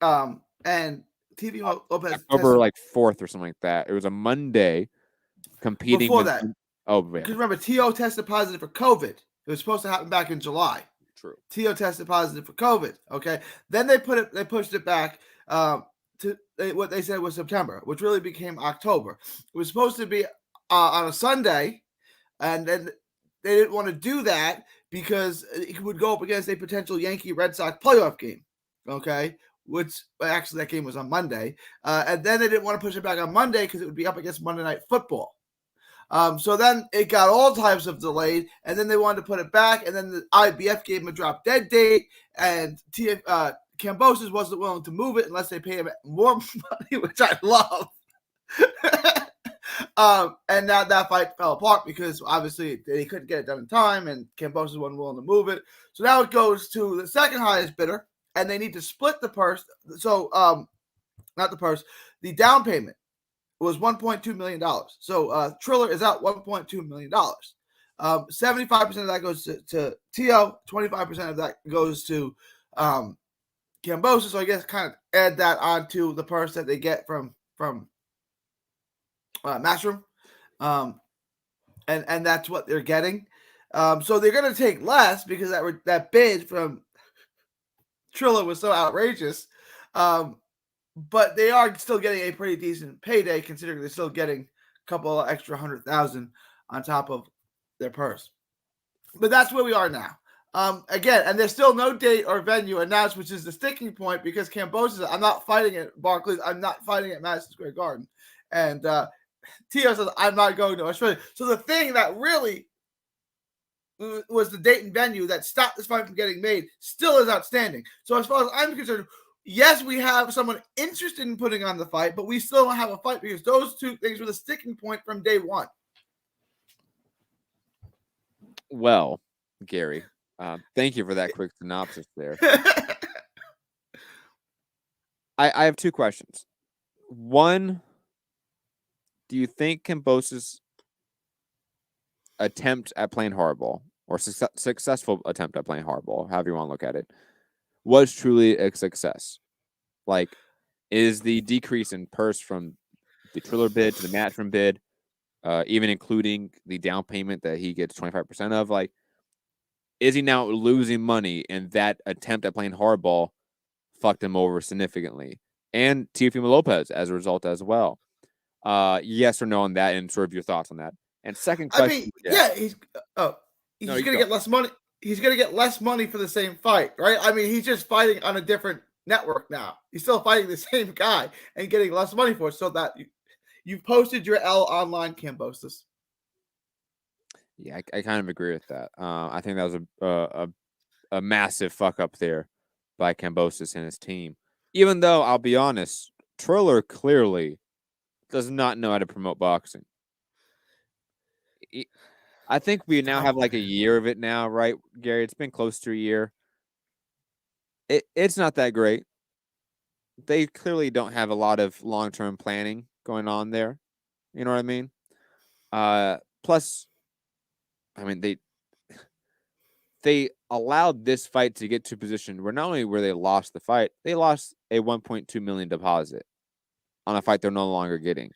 and Teofimo Lopez October like 4th or something like that. It was a Monday. Competing before that. Oh, man. Because remember, T.O. tested positive for COVID. It was supposed to happen back in July. True. T.O. tested positive for COVID. Okay, then they pushed it back. To what they said was September, which really became October. It was supposed to be on a Sunday, and then they didn't want to do that because it would go up against a potential Yankee-Red Sox playoff game, okay, which actually that game was on Monday. And then they didn't want to push it back on Monday because it would be up against Monday Night Football. So then it got all types of delayed, and then they wanted to put it back, and then the IBF gave him a drop-dead date, and Kambosos wasn't willing to move it unless they pay him more money, which I love. And now that fight fell apart because obviously they couldn't get it done in time, and Kambosos wasn't willing to move it. So now it goes to the second highest bidder, and they need to split the purse. So, not the purse, the down payment was $1.2 million. So Triller is out $1.2 million. 75% of that goes to T.O., 25% of that goes to Kambosos, so I guess kind of add that onto the purse that they get from Matchroom, and that's what they're getting. So they're going to take less because that bid from Triller was so outrageous, but they are still getting a pretty decent payday considering they're still getting a couple of extra 100,000 on top of their purse. But that's where we are now. Again, and there's still no date or venue announced, which is the sticking point because Kambosos, I'm not fighting at Barclays. I'm not fighting at Madison Square Garden. And T.O. says, I'm not going to Australia. So the thing that really was the date and venue that stopped this fight from getting made still is outstanding. So as far as I'm concerned, yes, we have someone interested in putting on the fight, but we still don't have a fight because those two things were the sticking point from day one. Well, Gary, thank you for that quick synopsis there. I have two questions. One, do you think Kambosos' attempt at playing hardball, or successful attempt at playing hardball, however you want to look at it, was truly a success? Like, is the decrease in purse from the Triller bid to the Matchroom bid, even including the down payment that he gets 25% of, like, is he now losing money, and that attempt at playing hardball fucked him over significantly? and Teofimo Lopez as a result as well. Yes or no on that, and sort of your thoughts on that. And second question, he's gonna get less money. He's gonna get less money for the same fight, right? I mean, he's just fighting on a different network now. He's still fighting the same guy and getting less money for it. So that you posted your L online, Kambosos. Yeah, I kind of agree with that. I think that was a massive fuck up there by Kambosos and his team. Even though I'll be honest, Triller clearly does not know how to promote boxing. I think we now have like a year of it now, right, Gary? It's been close to a year. It's not that great. They clearly don't have a lot of long-term planning going on there. You know what I mean? Plus, I mean, they allowed this fight to get to a position where not only were they lost the fight, they lost a $1.2 million deposit on a fight they're no longer getting.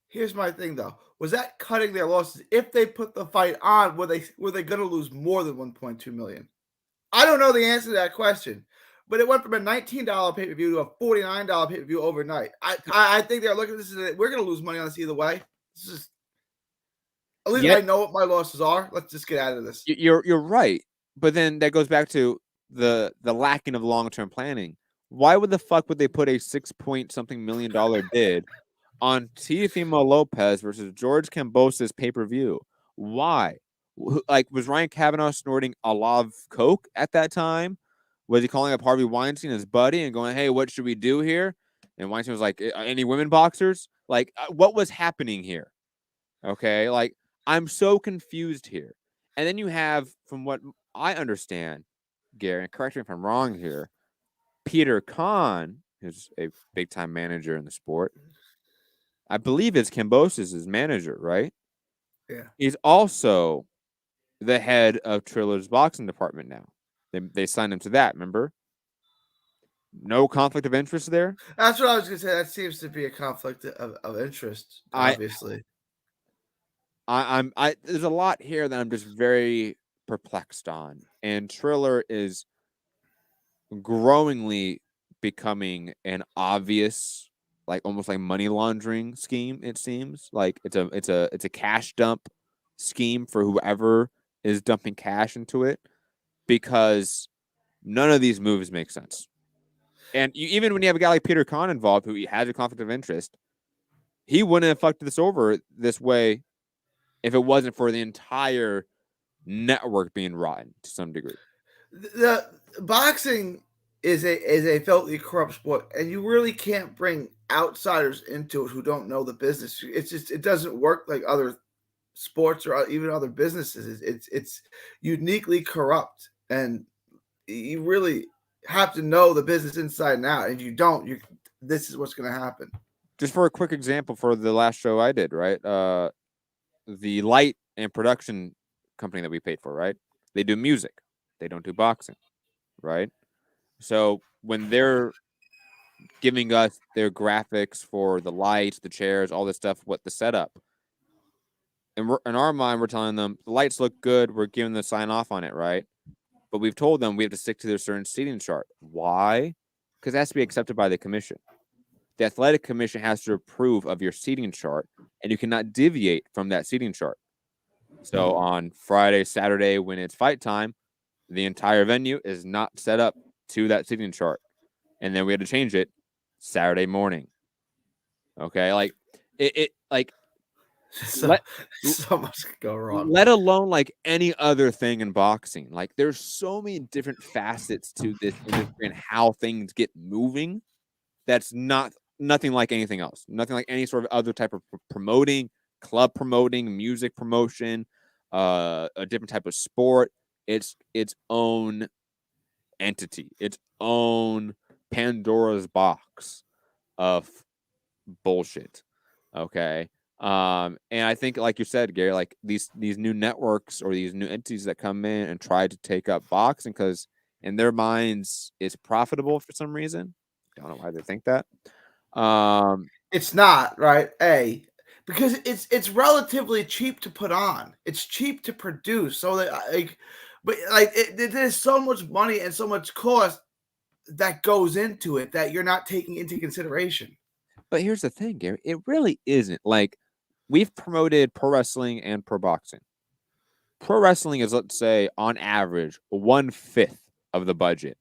Here's my thing, though. Was that cutting their losses? If they put the fight on, were they going to lose more than $1.2 million? I don't know the answer to that question, but it went from a $19 pay-per-view to a $49 pay-per-view overnight. I think they're looking at this as we're going to lose money on this either way. This is at least I know what my losses are. Let's just get out of this. You're right, but then that goes back to the lacking of long-term planning. Why would the fuck would they put a $6-point-something million bid on Teofimo Lopez versus George Kambosos pay-per-view? Why? Like, was Ryan Kavanaugh snorting a lot of coke at that time? Was he calling up Harvey Weinstein, his buddy, and going, "Hey, what should we do here?" And Weinstein was like, "Any women boxers?" Like, what was happening here? Okay, like, I'm so confused here. And then you have, from what I understand, Gary, and correct me if I'm wrong here, Peter Kahn, who's a big-time manager in the sport, I believe it's Kambosos' manager, right? Yeah. He's also the head of Triller's boxing department now. They signed him to that, remember? No conflict of interest there? That's what I was going to say. That seems to be a conflict of interest, obviously. There's a lot here that I'm just very perplexed on. And Triller is growingly becoming an obvious, like almost like money laundering scheme, it seems. Like it's a cash dump scheme for whoever is dumping cash into it, because none of these moves make sense. And even when you have a guy like Peter Kahn involved, who has a conflict of interest, he wouldn't have fucked this over this way if it wasn't for the entire network being rotten to some degree. The boxing is a filthy corrupt sport, and you really can't bring outsiders into it who don't know the business. It doesn't work like other sports or even other businesses. It's uniquely corrupt, and you really have to know the business inside and out. If you don't, this is what's going to happen. Just for a quick example, for the last show I did, right? The light and production company that we paid for, right? They do music. They don't do boxing, right? So when they're giving us their graphics for the lights, the chairs, all this stuff, what the setup, and in our mind, we're telling them the lights look good. We're giving the sign off on it, right? But we've told them we have to stick to their certain seating chart. Why? Because it has to be accepted by the commission. The athletic commission has to approve of your seating chart, and you cannot deviate from that seating chart. So on Friday, Saturday, when it's fight time, the entire venue is not set up to that seating chart. And then we had to change it Saturday morning. Okay, like so much could go wrong. Let alone like any other thing in boxing. Like, there's so many different facets to this industry and how things get moving. That's nothing like anything else. Nothing like any sort of other type of promoting, club promoting, music promotion, a different type of sport. It's its own entity, its own Pandora's box of bullshit. Okay. And I think, like you said, Gary, like these new networks or these new entities that come in and try to take up boxing because in their minds it's profitable for some reason. Don't know why they think that. It's not, right? Because it's relatively cheap to put on. It's cheap to produce. So that there's so much money and so much cost that goes into it that you're not taking into consideration. But here's the thing, Gary. It really isn't. Like, we've promoted pro wrestling and pro boxing. Pro wrestling is, let's say, on average, 1/5 of the budget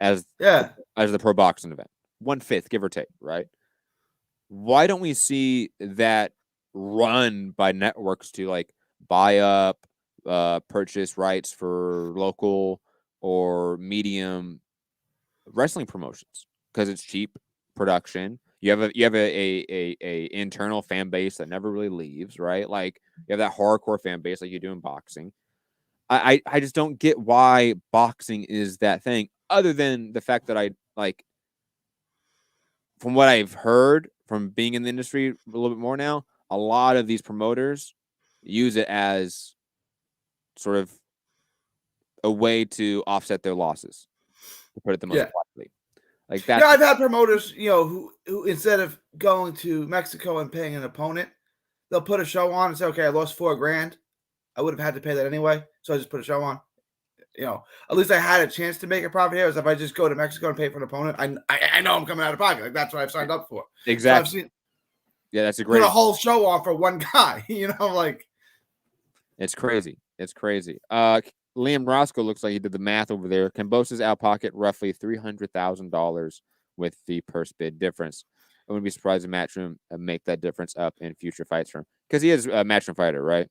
as the pro boxing event. 1/5, give or take, right? Why don't we see that run by networks to like buy up, purchase rights for local or medium wrestling promotions? Because it's cheap production. You have a internal fan base that never really leaves, right? Like, you have that hardcore fan base like you do in boxing. I just don't get why boxing is that thing, other than the fact that I like, from what I've heard from being in the industry a little bit more now, a lot of these promoters use it as sort of a way to offset their losses, to put it the most politely. Like that. Yeah, I've had promoters, who instead of going to Mexico and paying an opponent, they'll put a show on and say, okay, I lost $4,000. I would have had to pay that anyway, so I just put a show on. At least I had a chance to make a profit here. As if I just go to Mexico and pay for an opponent, I know I'm coming out of pocket. Like, that's what I've signed up for. Exactly. So that's a great. Put a whole show on for one guy. Like, it's crazy. It's crazy. Liam Roscoe looks like he did the math over there. Cambosa's out pocket roughly $300,000 with the purse bid difference. I wouldn't be surprised if Matchroom make that difference up in future fights from him, because he is a Matchroom fighter, right?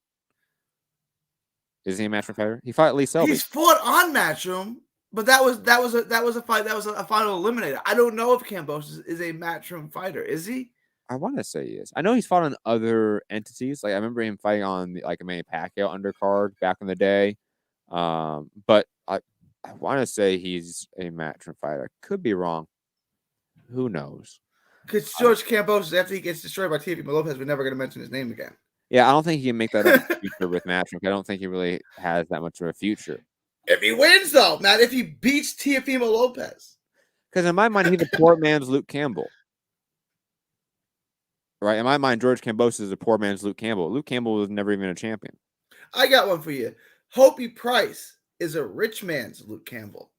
Is he a Matchroom fighter? He fought Lee Selby. He's fought on Matchroom, but that was a fight. That was a final eliminator. I don't know if Cambosa is a Matchroom fighter. Is he? I want to say he is. I know he's fought on other entities. Like, I remember him fighting on like a Manny Pacquiao undercard back in the day. But I want to say he's a Matchroom fighter. Could be wrong. Who knows? Because George Cambosa, after he gets destroyed by Teofimo Lopez, we're never going to mention his name again. Yeah, I don't think he can make that up in the future with Matchroom. I don't think he really has that much of a future. If he wins, though, Matt, if he beats Teofimo Lopez. Because in my mind, he's a poor man's Luke Campbell. Right? In my mind, George Cambosa is a poor man's Luke Campbell. Luke Campbell was never even a champion. I got one for you. Hopi Price is a rich man's Luke Campbell.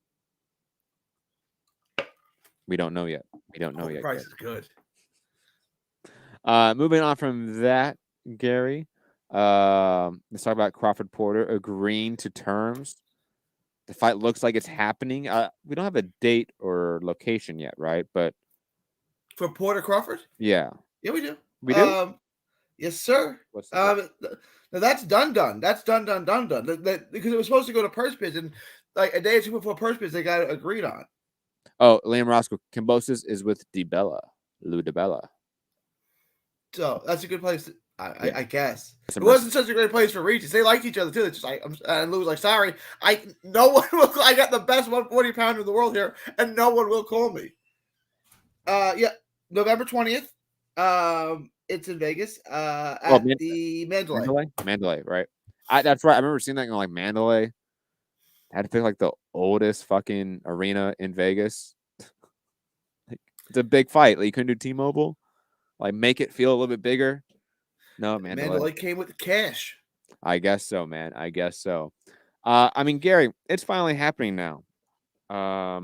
We don't know yet. Hopi Price is good. Moving on from that, Gary. Let's talk about Crawford Porter agreeing to terms. The fight looks like it's happening. We don't have a date or location yet, right? But for Porter Crawford? Yeah. Yeah, we do. We do? Yes, sir. Now that's done. That's done. Because it was supposed to go to purse bids, and like a day or two before purse bids, they got it agreed on. Oh, Liam Roscoe. Cambosis is with Lou DiBella. So that's a good place. I guess it wasn't such a great place for Regis. They liked each other too. It's just like, and Lou was like, "Sorry, no one will. I got the best 140-pounder in the world here, and no one will call me." Yeah, November 20th. It's in Vegas. At the Mandalay, right? That's right. I remember seeing that in like Mandalay. I had to pick like the oldest fucking arena in Vegas. Like, it's a big fight. Like, you couldn't do T-Mobile. Like, make it feel a little bit bigger. No, Mandalay came with the cash. I guess so, man. I guess so. I mean, Gary, it's finally happening now. Are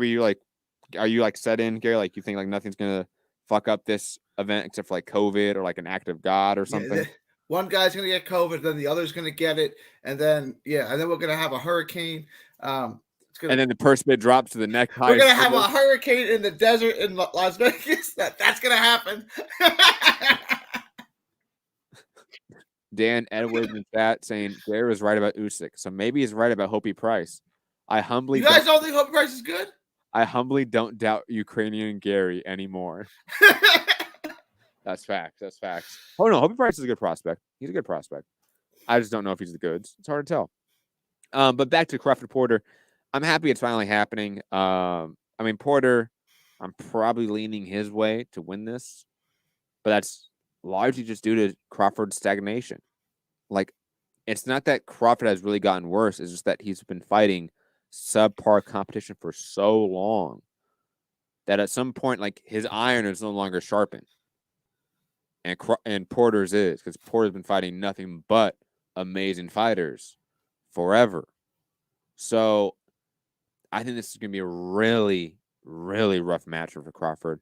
you like set in, Gary? Like, you think like nothing's gonna fuck up this event except for like COVID or like an act of God or something? Yeah, one guy's gonna get COVID, then the other's gonna get it, and then we're gonna have a hurricane. And then the purse bid drops to the neck. We're gonna have a hurricane in the desert in Las Vegas. That's gonna happen. Dan Edwards in chat saying Gary was right about Usyk, so maybe he's right about Hopi Price. You guys don't think Hopi Price is good? I humbly don't doubt Ukrainian Gary anymore. That's facts. Oh no, Hopi Price is a good prospect. He's a good prospect. I just don't know if he's the goods. It's hard to tell. But back to Crawford Porter. I'm happy it's finally happening. I mean, Porter, I'm probably leaning his way to win this, but that's largely just due to Crawford's stagnation. Like, it's not that Crawford has really gotten worse. It's just that he's been fighting subpar competition for so long that at some point, like, his iron is no longer sharpened. And Porter's is, because Porter's been fighting nothing but amazing fighters forever. So I think this is going to be a really, really rough matchup for Crawford.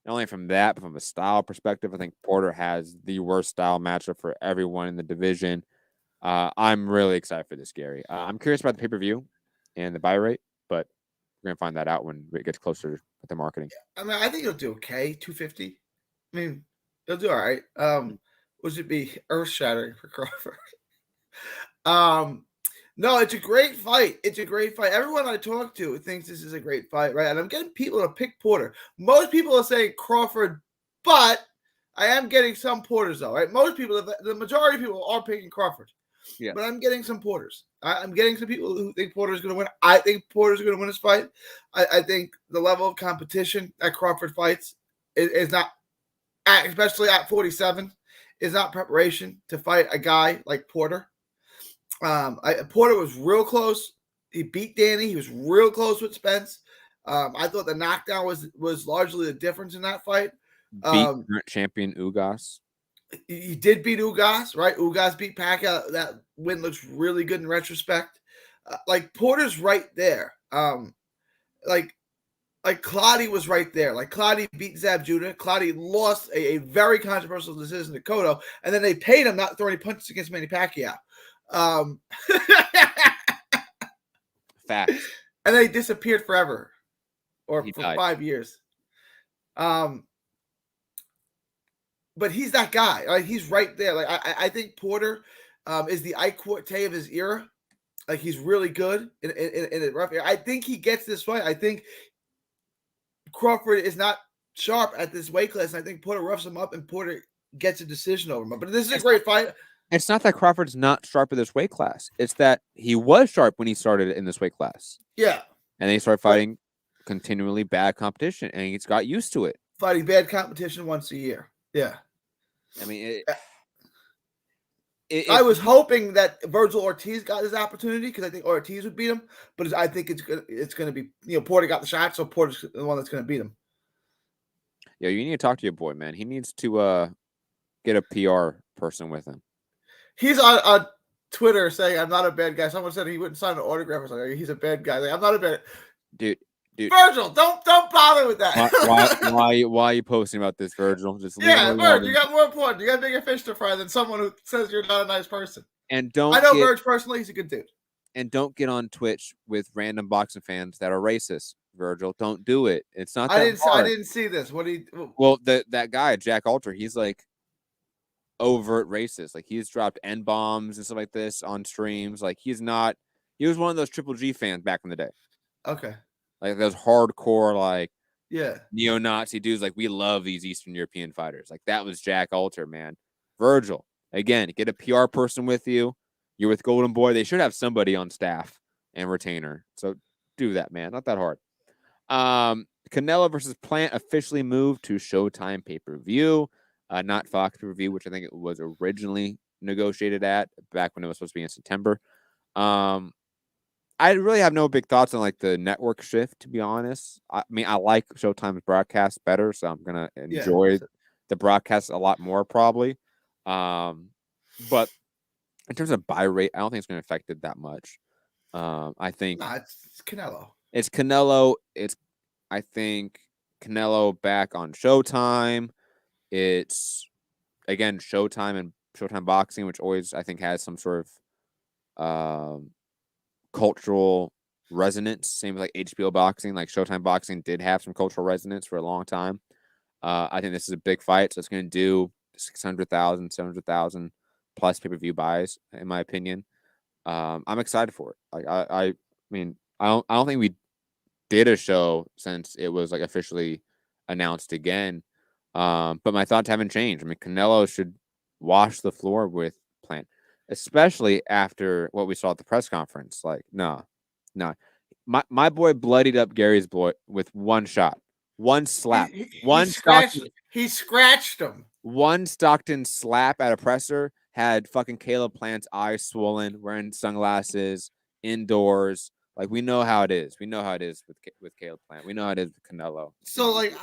Not only from that, but from a style perspective, I think Porter has the worst style matchup for everyone in the division. I'm really excited for this, Gary. I'm curious about the pay-per-view and the buy rate, but we're going to find that out when it gets closer with the marketing. I mean, I think it'll do okay. 250. I mean, they'll do all right. Would it be earth-shattering for Crawford? No, it's a great fight. It's a great fight. Everyone I talk to thinks this is a great fight, right? And I'm getting people to pick Porter. Most people are saying Crawford, but I am getting some Porters, though, right? Most people, the majority of people are picking Crawford. Yeah. But I'm getting some Porters. I'm getting some people who think Porter's going to win. I think Porter's going to win this fight. I think the level of competition that Crawford fights is not, especially at 47, is not preparation to fight a guy like Porter. Porter was real close. He beat Danny. He was real close with Spence. I thought the knockdown was largely the difference in that fight. Beat current champion Ugas. He did beat Ugas, right? Ugas beat Pacquiao. That win looks really good in retrospect. Like Porter's right there. Like Clottey was right there. Like Clottey beat Zab Judah. Clottey lost a very controversial decision to Cotto, and then they paid him not to throw any punches against Manny Pacquiao. Fact. And then he disappeared forever, or He for died. 5 years. But he's that guy. Like he's right there. Like I think Porter is the Ike Quartet of his era. Like he's really good in a rough era. I think he gets this fight. I think Crawford is not sharp at this weight class. And I think Porter roughs him up and Porter gets a decision over him. But this is a great fight. It's not that Crawford's not sharp at this weight class. It's that he was sharp when he started in this weight class. Yeah. And then he started fighting continually bad competition, and he's got used to it. Fighting bad competition once a year. Yeah. I mean, I was hoping that Virgil Ortiz got his opportunity because I think Ortiz would beat him, but I think it's going to be, Porter got the shot, so Porter's the one that's going to beat him. Yeah, you need to talk to your boy, man. He needs to get a PR person with him. He's on Twitter saying, I'm not a bad guy. Someone said he wouldn't sign an autograph or something. He's a bad guy. Like, I'm not a bad dude. Virgil, don't bother with that. Why are you posting about this, Virgil? Just Virgil, you got more important. You got bigger fish to fry than someone who says you're not a nice person. And don't. I know Virgil personally. He's a good dude. And don't get on Twitch with random boxing fans that are racist, Virgil. Don't do it. It's not. I didn't see this. What do you? Well, that guy Jack Alter, he's like overt racist. Like he's dropped N-bombs and stuff like this on streams. Like he's not. He was one of those Triple G fans back in the day. Okay. Like those hardcore, like neo-Nazi dudes. Like we love these Eastern European fighters. Like that was Jack Alter, man. Virgil, again, get a PR person with you. You're with Golden Boy. They should have somebody on staff and retainer. So do that, man. Not that hard. Canelo versus Plant officially moved to Showtime pay-per-view, not Fox pay-per-view, which I think it was originally negotiated at back when it was supposed to be in September. I really have no big thoughts on like the network shift, to be honest. I mean, I like Showtime's broadcast better, so I'm gonna enjoy the broadcast a lot more probably. But in terms of buy rate, I don't think it's going to affect it that much. I think it's Canelo. It's Canelo. I think Canelo back on Showtime. It's again Showtime and Showtime Boxing, which always I think has some sort of cultural resonance. Same with like HBO Boxing. Like Showtime Boxing did have some cultural resonance for a long time. I think this is a big fight, so it's going to do 600,000, 700,000 plus pay-per-view buys, in my opinion. I'm excited for it. Like I mean, I don't think we did a show since it was like officially announced again. But my thoughts haven't changed. I mean, Canelo should wash the floor with Plant, especially after what we saw at the press conference. Like, no. My boy bloodied up Gary's boy with one shot, one slap, he scratched him. One Stockton slap at a presser had fucking Caleb Plant's eyes swollen, wearing sunglasses, indoors. Like, we know how it is. We know how it is with Caleb Plant. We know how it is with Canelo. So, like,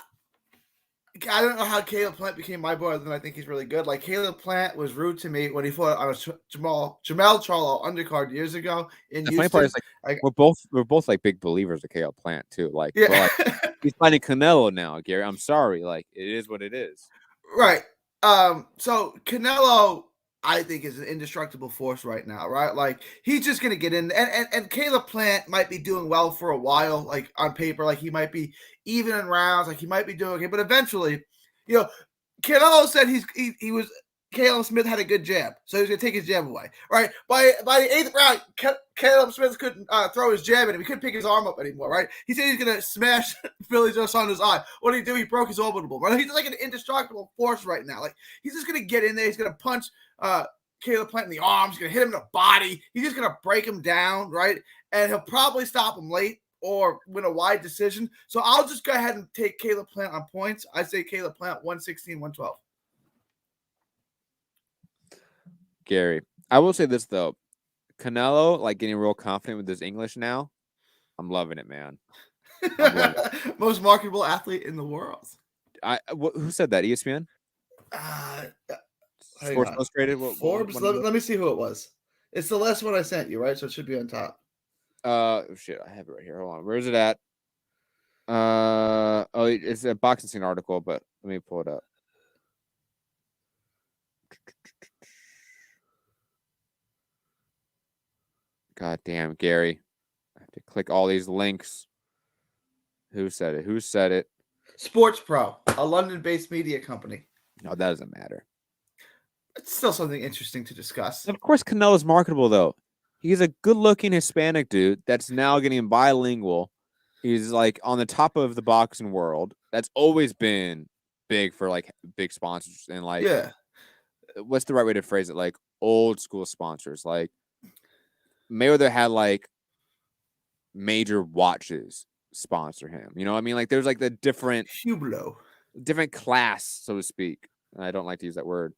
I don't know how Caleb Plant became my boy, other than I think he's really good. Like, Caleb Plant was rude to me when he fought on a Jamel Charlo undercard years ago in The Houston. funny part is, like, we're both like big believers of Caleb Plant too. Like, yeah. we're like, he's fighting Canelo now, Gary. I'm sorry. Like, it is what it is. Right. So Canelo, I think, is an indestructible force right now, right? Like, he's just gonna get in, and Caleb Plant might be doing well for a while, like on paper, like he might be even in rounds, like he might be doing okay, but eventually, Canelo said he was Caleb Smith had a good jab, so he's gonna take his jab away. Right by the 8th round, Caleb Smith couldn't throw his jab in him. He couldn't pick his arm up anymore. Right? He said he's gonna smash Philly just on his eye. What did he do? He broke his orbital. Right? He's like an indestructible force right now. Like, he's just gonna get in there. He's gonna punch Caleb Plant in the arms. He's gonna hit him in the body. He's just gonna break him down. Right? And he'll probably stop him late or win a wide decision. So I'll just go ahead and take Caleb Plant on points. I say Caleb Plant 116, 112. Gary, I will say this though, Canelo, like, getting real confident with his English now. I'm loving it, man. Most marketable athlete in the world. Who said that? ESPN? Sports Illustrated? Forbes? Let me see who it was. It's the last one I sent you, right? So it should be on top. Shit, I have it right here. Hold on. Where is it at? It's a boxing scene article, but let me pull it up. God damn, Gary. I have to click all these links. Who said it? Sports Pro, a London-based media company. No, that doesn't matter. It's still something interesting to discuss. Of course, Canelo's marketable, though. He's a good-looking Hispanic dude that's now getting bilingual. He's, like, on the top of the boxing world. That's always been big for, like, big sponsors. And, like, yeah. What's the right way to phrase it? Like, old school sponsors. Like, Mayweather had, like, major watches sponsor him. You know what I mean? Like, there's, like, the different class, so to speak. I don't like to use that word.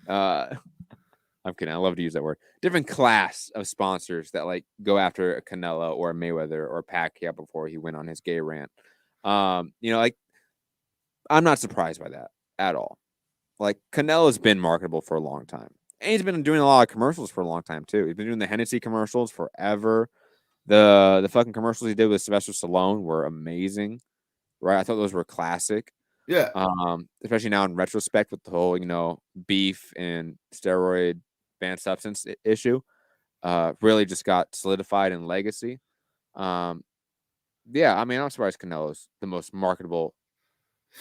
I'm kidding. I love to use that word. Different class of sponsors that, like, go after a Canelo or a Mayweather or Pacquiao before he went on his gay rant. Like, I'm not surprised by that at all. Like, Canelo's been marketable for a long time. And he's been doing a lot of commercials for a long time, too. He's been doing the Hennessy commercials forever. The fucking commercials he did with Sylvester Stallone were amazing, right? I thought those were classic. Yeah. Especially now in retrospect with the whole, beef and steroid banned substance issue. Really just got solidified in legacy. Yeah, I mean, I'm surprised Canelo's the most marketable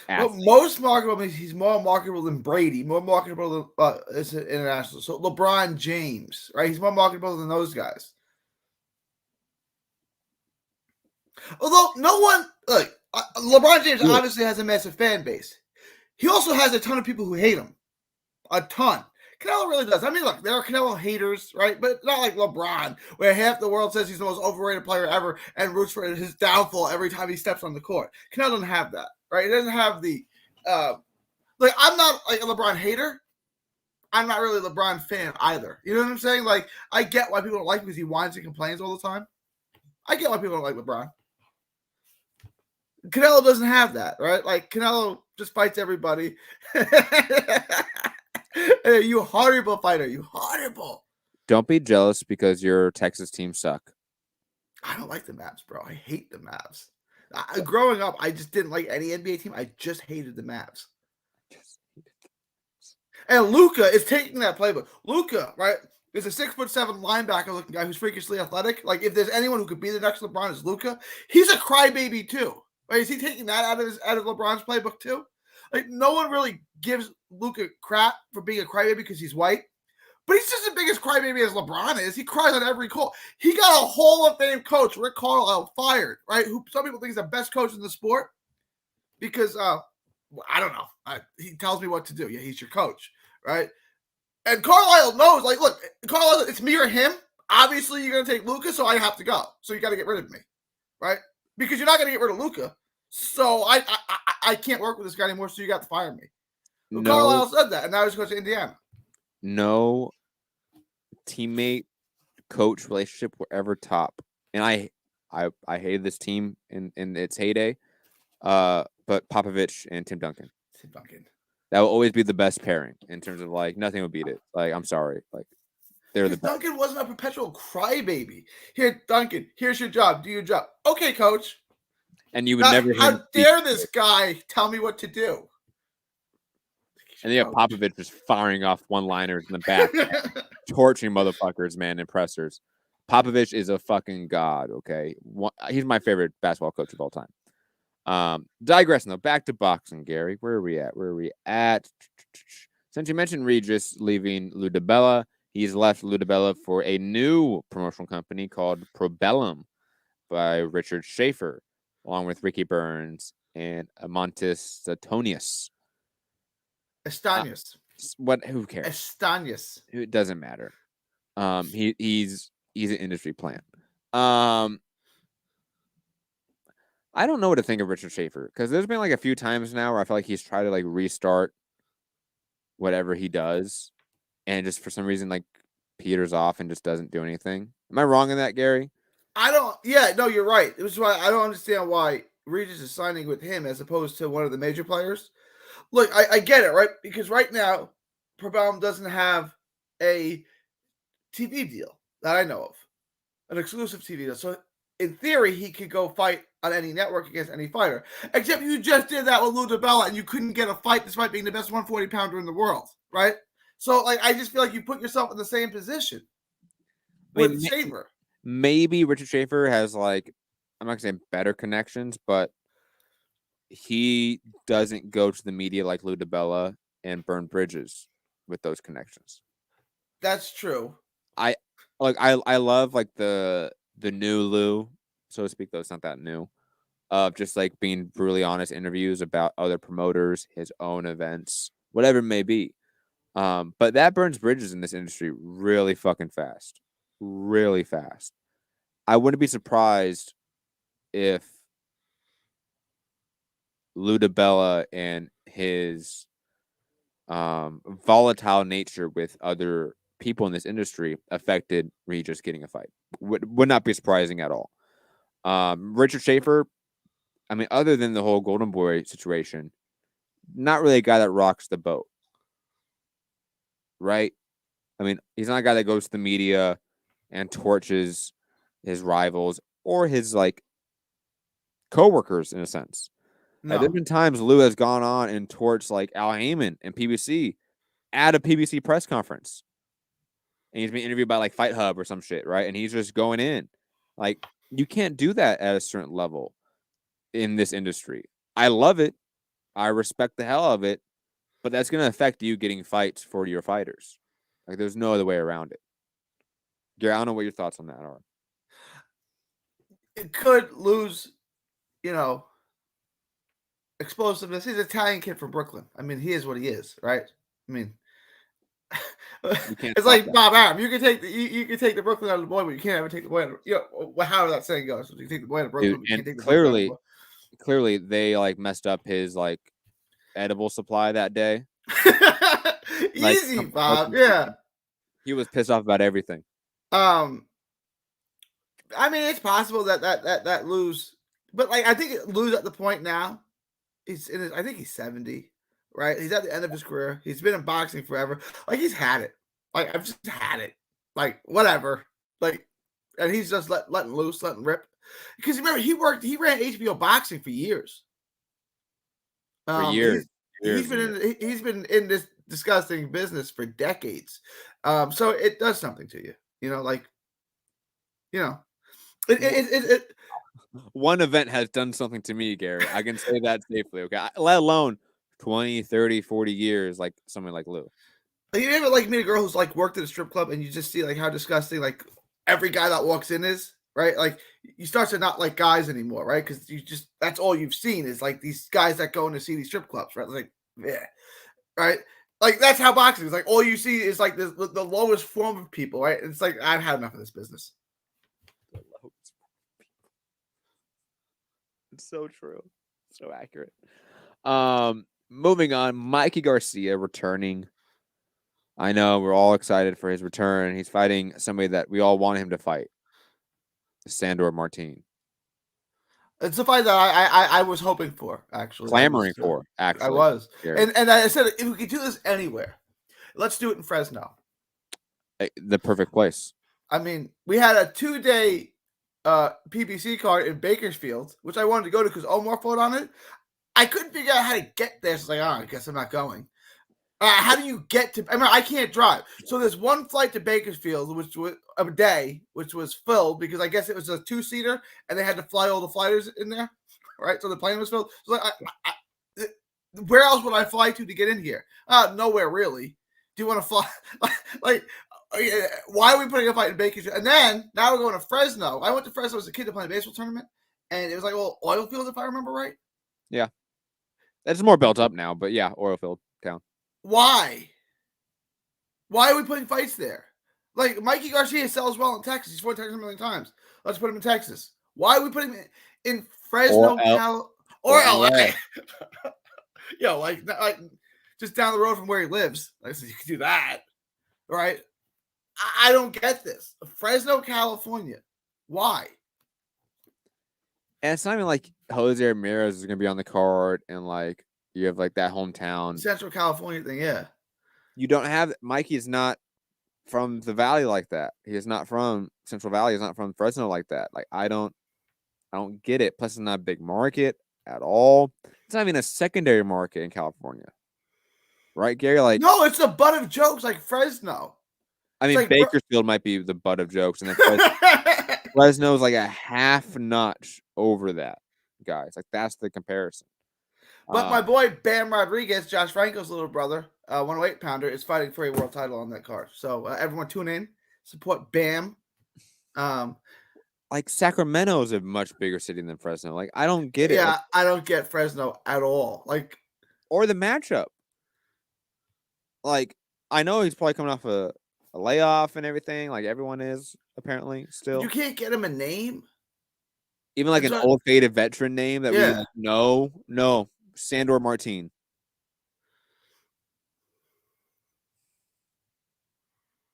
athlete. Well, most marketable means he's more marketable than Brady, more marketable than it's international. So LeBron James, right? He's more marketable than those guys. Although no one, LeBron James obviously has a massive fan base. He also has a ton of people who hate him. A ton. Canelo really does. I mean, look, there are Canelo haters, right? But not like LeBron, where half the world says he's the most overrated player ever and roots for his downfall every time he steps on the court. Canelo doesn't have that, right? He doesn't have the, I'm not like a LeBron hater. I'm not really a LeBron fan either. You know what I'm saying? Like, I get why people don't like him because he whines and complains all the time. I get why people don't like LeBron. Canelo doesn't have that, right? Like, Canelo just fights everybody. Hey, you horrible fighter. You horrible. Don't be jealous because your Texas team suck. I don't like the Mavs, bro. I hate the Mavs. Growing up, I just didn't like any NBA team. I just hated the Mavs. And Luka is taking that playbook. Luka, right, is a 6'7" linebacker looking guy who's freakishly athletic. Like, if there's anyone who could be the next LeBron, is Luka. He's a crybaby too. Right? Is he taking that out of LeBron's playbook too? Like, no one really gives Luka crap for being a crybaby because he's white. But he's just as big as crybaby as LeBron is. He cries on every call. He got a Hall of Fame coach, Rick Carlisle, fired, right? Who some people think is the best coach in the sport because, I don't know. He tells me what to do. Yeah, he's your coach, right? And Carlisle knows, like, look, Carlisle, it's me or him. Obviously, you're going to take Luka, so I have to go. So you got to get rid of me, right? Because you're not going to get rid of Luka. So I can't work with this guy anymore, so you got to fire me. No. Carlisle said that, and now he's going to Indiana. No teammate coach relationship were ever top, and I hated this team in its heyday. But Popovich and Tim Duncan, Tim Duncan. That will always be the best pairing in terms of like nothing will beat it. Like I'm sorry, like they're the best. Duncan wasn't a perpetual crybaby. Here, Duncan, here's your job. Do your job. Okay, coach. And you would never. How dare this guy tell me what to do? And you have Popovich just firing off one-liners in the back, torturing motherfuckers, man, and pressers. Popovich is a fucking god. Okay, he's my favorite basketball coach of all time. Digressing though, back to boxing, Gary. Where are we at? Since you mentioned Regis leaving Lou DiBella, he's left Lou DiBella for a new promotional company called Probellum by Richard Schaefer, along with Ricky Burns and Amontis Satonius. Estanius. Who cares? Estanius. It doesn't matter. He's an industry plant. I don't know what to think of Richard Schaefer because there's been like a few times now where I feel like he's tried to like restart whatever he does, and just for some reason like peters off and just doesn't do anything. Am I wrong in that, Gary? Yeah, no, you're right. It was why I don't understand why Regis is signing with him as opposed to one of the major players. Look, I get it, right? Because right now, Probellum doesn't have a TV deal that I know of, an exclusive TV deal. So in theory, he could go fight on any network against any fighter. Except you just did that with Lou DiBella, and you couldn't get a fight despite being the best 140-pounder in the world, right? So, like, I just feel like you put yourself in the same position with Schaefer. Maybe Richard Schaefer has, like, I'm not going to say better connections, but he doesn't go to the media like Lou DiBella and burn bridges with those connections. That's true. I love, like, the new Lou, so to speak, though it's not that new, of just like being brutally honest interviews about other promoters, his own events, whatever it may be. But that burns bridges in this industry really fucking fast. Really fast. I wouldn't be surprised if Lou DiBella and his volatile nature with other people in this industry affected Regis getting a fight. Would not be surprising at all. Richard Schaefer, I mean, other than the whole Golden Boy situation, not really a guy that rocks the boat. Right? I mean, he's not a guy that goes to the media and torches his rivals or his, like, coworkers, in a sense. No. There's been times Lou has gone on and torched, like, Al Heyman and PBC at a PBC press conference. And he's been interviewed by, like, Fight Hub or some shit, right? And he's just going in. Like, you can't do that at a certain level in this industry. I love it. I respect the hell of it. But that's going to affect you getting fights for your fighters. Like, there's no other way around it. Gary, I don't know what your thoughts on that are. It could lose, explosiveness. He's an Italian kid from Brooklyn. I mean, he is what he is, right? I mean, it's like that. Bob Arum. You can take the Brooklyn out of the boy, but you can't ever take the boy out of, however that saying goes. You can take the boy out of Brooklyn, dude, but you can't take the clearly they like messed up his like edible supply that day. Easy, Bob. Yeah. He was pissed off about everything. I mean, it's possible that Lou's, but like I think Lou's at the point now. I think he's 70, right? He's at the end of his career. He's been in boxing forever. Like he's had it. Like I've just had it. Like whatever. Like, and he's just letting loose, letting rip. Because remember, he ran HBO boxing for years. For years. He's been in this disgusting business for decades. So it does something to you. One event has done something to me, Gary. I can say that safely, okay? Let alone 20, 30, 40 years like someone like Lou. You ever like meet a girl who's like worked at a strip club and you just see like how disgusting like every guy that walks in is, right? Like you start to not like guys anymore, right? Because that's all you've seen is like these guys that go in to see these strip clubs, right? Like, yeah, right? Like that's how boxing is. Like all you see is like the lowest form of people, right? It's like I've had enough of this business. It's so true, so accurate. Moving on, Mikey Garcia returning. I know we're all excited for his return. He's fighting somebody that we all want him to fight, Sandor Martin. It's the fight that I was hoping for, actually. Clamoring for, actually. I was. Gary. And I said, if we could do this anywhere, let's do it in Fresno. The perfect place. I mean, we had a 2-day PBC card in Bakersfield, which I wanted to go to because Omar fought on it. I couldn't figure out how to get there. So it's like, I guess I'm not going. How do you get to? I mean, I can't drive. So there's one flight to Bakersfield, which was a day, which was filled because I guess it was a 2-seater, and they had to fly all the fighters in there, right? So the plane was filled. So like, where else would I fly to get in here? Nowhere really. Do you want to fly? Like, why are we putting a fight in Bakersfield? And then now we're going to Fresno. I went to Fresno as a kid to play a baseball tournament, and it was like, well, oil field, if I remember right. Yeah, it's more built up now, but yeah, oil field town. Why? Why are we putting fights there? Like, Mikey Garcia sells well in Texas. He's fought Texas a million times. Let's put him in Texas. Why are we putting him in Fresno, or LA? Like just down the road from where he lives. Like, so you can do that, right? I don't get this. Fresno, California. Why? And it's not even like Jose Ramirez is going to be on the card, and like you have like that hometown Central California thing, yeah. You don't have Mikey is not from the Valley like that. He is not from Central Valley. He's not from Fresno like that. Like I don't get it. Plus, it's not a big market at all. It's not even a secondary market in California, right, Gary? Like no, it's the butt of jokes like Fresno. I mean, like, Bakersfield might be the butt of jokes, and then Fresno's like a half notch over that, guys. Like that's the comparison. But my boy Bam Rodriguez, Josh Franco's little brother, 108-pounder, is fighting for a world title on that card. So everyone tune in, support Bam. Like Sacramento is a much bigger city than Fresno. Like I don't get it. Yeah, like, I don't get Fresno at all. Like, or the matchup. Like I know he's probably coming off a layoff and everything. Like everyone is apparently still. You can't get him a name, even like an old faded veteran name that we like, no. Sandor Martin.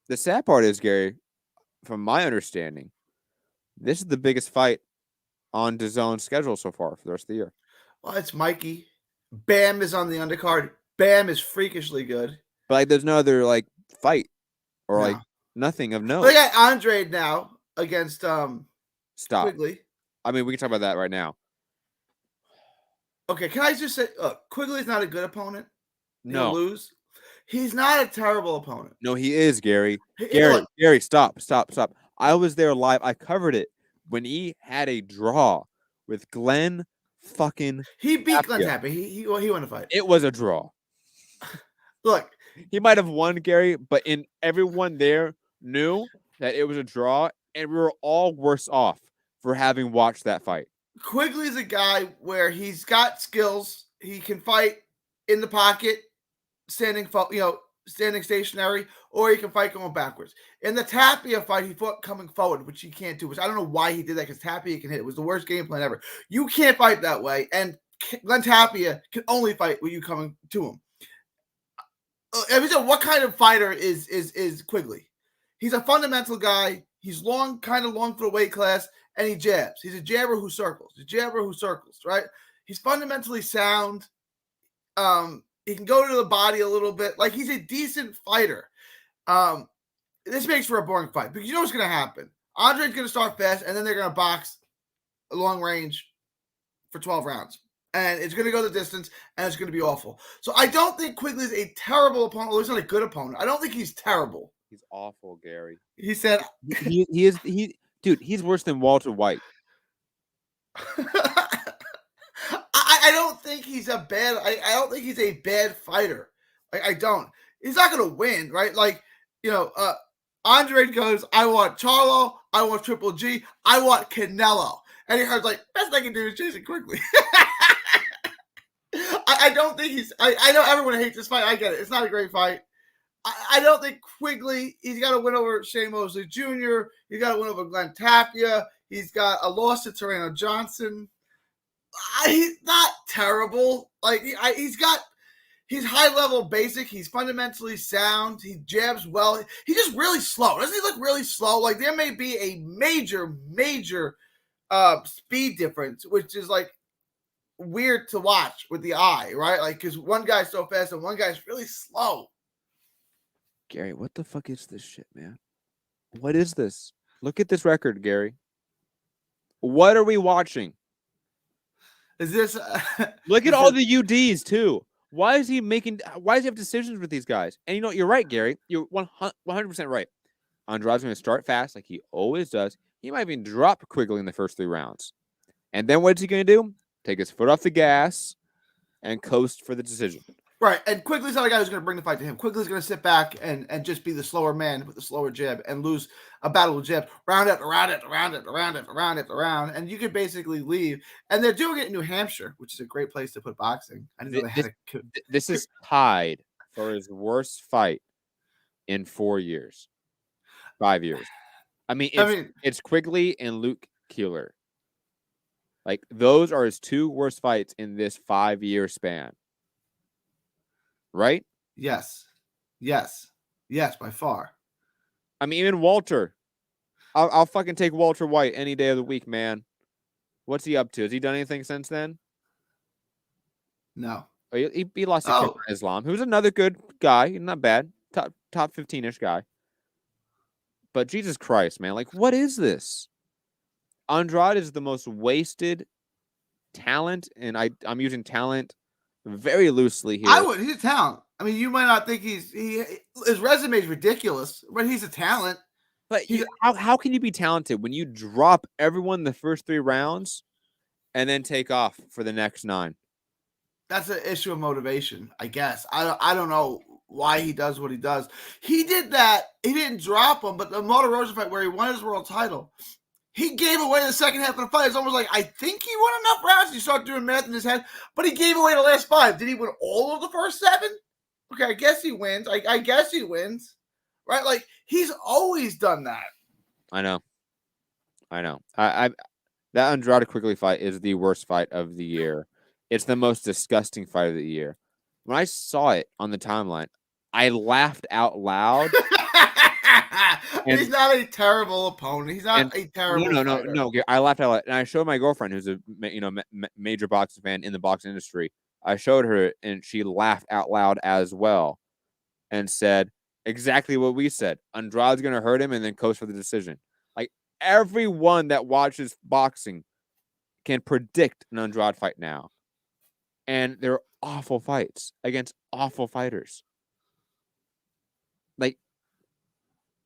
The sad part is, Gary, from my understanding, this is the biggest fight on DAZN's schedule so far for the rest of the year. Well, it's Mikey. Bam is on the undercard. Bam is freakishly good. But like, there's no other like fight or like nothing of note. They got Andre now against Stop. Quigley. I mean, we can talk about that right now. Okay, can I just say, Quigley's not a good opponent. No. He'll lose. He's not a terrible opponent. No, he is, Gary. Gary, stop. I was there live. I covered it when he had a draw with Glenn fucking He beat Glenn Tapia. He won the fight. It was a draw. Look. He might have won, Gary, but everyone there knew that it was a draw, and we were all worse off for having watched that fight. Quigley's a guy where he's got skills. He can fight in the pocket, standing stationary, or he can fight going backwards. In the Tapia fight, he fought coming forward, which he can't do, which I don't know why he did that because Tapia can hit. It was the worst game plan ever. You can't fight that way, and Glenn Tapia can only fight with you coming to him. What kind of fighter is Quigley? He's a fundamental guy. He's kind of long for the weight class, and he jabs. He's a jabber who circles. Right? He's fundamentally sound. He can go to the body a little bit. Like, he's a decent fighter. This makes for a boring fight because you know what's going to happen. Andre's going to start fast, and then they're going to box a long range for 12 rounds. And it's going to go the distance, and it's going to be awful. So I don't think Quigley's a terrible opponent. Well, he's not a good opponent. I don't think he's terrible. He's awful, Gary. He said he is dude, he's worse than Walter White. I don't think he's a bad I don't think he's a bad fighter. I don't. He's not going to win, right? Like, Andre goes, I want Charlo, I want Triple G, I want Canelo. And he heard like, best I can do is Jason Quigley. I don't think I know everyone hates this fight. I get it. It's not a great fight. I don't think Quigley, he's got to win over Shane Mosley Jr. He's got to win over Glenn Tapia. He's got a loss to Torreno Johnson. He's not terrible. Like, he's high level basic. He's fundamentally sound. He jabs well. He's just really slow. Doesn't he look really slow? Like, there may be a major speed difference, which is like weird to watch with the eye, right? Like, because one guy's so fast and one guy's really slow. Gary, what the fuck is this shit, man? What is this? Look at this record, Gary. What are we watching? Is this? Look at all the UDs too. Why does he have decisions with these guys? And you know, you're right, Gary. You're 100% right. Andrade's going to start fast like he always does. He might even drop Quigley in the first 3 rounds. And then what's he going to do? Take his foot off the gas and coast for the decision. Right. And Quigley's not a guy who's going to bring the fight to him. Quigley's going to sit back and just be the slower man with the slower jab and lose a battle with jab. Round it, around it, around it, around it, around it, around. And you could basically leave. And they're doing it in New Hampshire, which is a great place to put boxing. I didn't know they had this is tied for his worst fight in 4 years. 5 years. I mean, it's Quigley and Luke Keeler. Like, those are his 2 worst fights in this 5-year span. Right? Yes, by far. I mean, even Walter. I'll fucking take Walter White any day of the week, man. What's he up to? Has he done anything since then? No. Oh, he lost to Islam, who's another good guy. Not bad. Top 15-ish guy. But Jesus Christ, man. Like, what is this? Andrade is the most wasted talent, and I'm using talent very loosely here. I would. He's a talent. I mean, you might not think his resume is ridiculous, but he's a talent. But how can you be talented when you drop everyone in the first 3 rounds and then take off for the next 9? That's an issue of motivation, I guess. I don't know why he does what he does. He did that. He didn't drop him, but the Motor Rosa fight where he won his world title, he gave away the second half of the fight. It's almost like, I think he won enough rounds. He started doing math in his head, but he gave away the last 5. Did he win all of the first 7? Okay, I guess he wins. I guess he wins. Right? Like, he's always done that. I know. That Andrade Quigley fight is the worst fight of the year. It's the most disgusting fight of the year. When I saw it on the timeline, I laughed out loud. He's not a terrible opponent. He's not a terrible fighter. No. I laughed out loud. And I showed my girlfriend, who's a major boxing fan in the boxing industry. I showed her, and she laughed out loud as well and said exactly what we said. Andrade's going to hurt him and then coast for the decision. Like, everyone that watches boxing can predict an Andrade fight now. And they're awful fights against awful fighters. Like,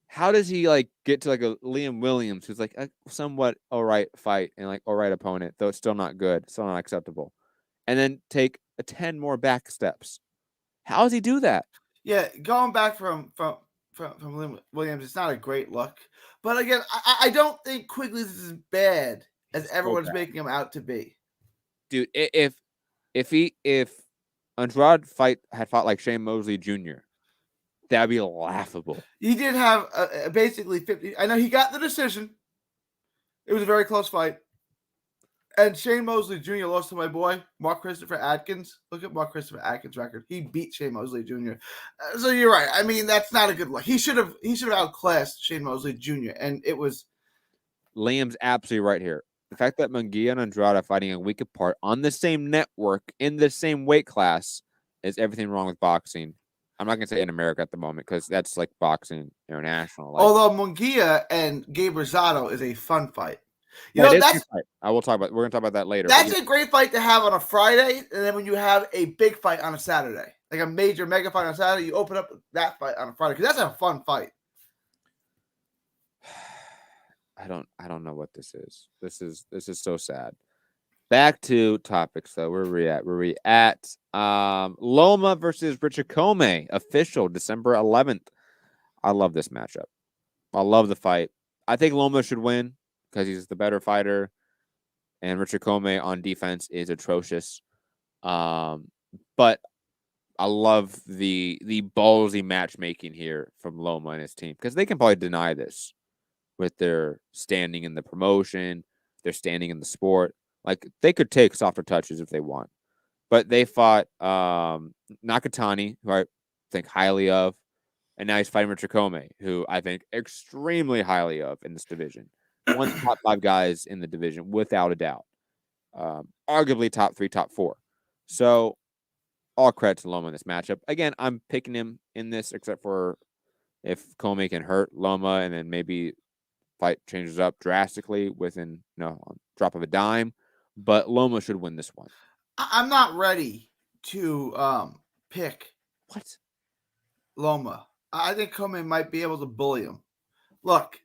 how does he get to a Liam Williams, who's a somewhat all right fight and all right opponent, though it's still not good, still not acceptable, and then take 10 more back steps? How does he do that? Yeah, going back from Liam Williams, it's not a great look. But again, I don't think Quigley's is as bad as everyone's making him out to be. Dude, if Andrade had fought like Shane Mosley Jr., that'd be laughable. He did have basically 50. I know he got the decision. It was a very close fight. And Shane Mosley Jr. lost to my boy, Mark Christopher Atkins. Look at Mark Christopher Atkins' record. He beat Shane Mosley Jr. So you're right. I mean, that's not a good look. He should have outclassed Shane Mosley Jr. And it was. Liam's absolutely right here. The fact that Munguia and Andrade are fighting a week apart on the same network in the same weight class is everything wrong with boxing. I'm not going to say in America at the moment because that's like boxing international. Although Munguia and Gabe Rosado is a fun fight. That's I will talk about. We're going to talk about that later. That's a great fight to have on a Friday, and then when you have a big fight on a Saturday, like a major mega fight on Saturday, you open up that fight on a Friday because that's a fun fight. I don't know what this is. This is so sad. Back to topics though. Where are we at? Loma versus Richard Comey, official December 11th. I love this matchup. I love the fight. I think Loma should win because he's the better fighter, and Richard Comey on defense is atrocious. But I love the ballsy matchmaking here from Loma and his team because they can probably deny this with their standing in the promotion, their standing in the sport. Like, they could take softer touches if they want. But they fought Nakatani, who I think highly of, and now he's fighting Richard Comey, who I think extremely highly of in this division. one of the top 5 guys in the division, without a doubt. Arguably top 3, top 4. So all credit to Loma in this matchup. Again, I'm picking him in this, except for if Comey can hurt Loma and then maybe fight changes up drastically within drop of a dime. But Loma should win this one. I'm not ready to pick Loma. I think Comey might be able to bully him. Look,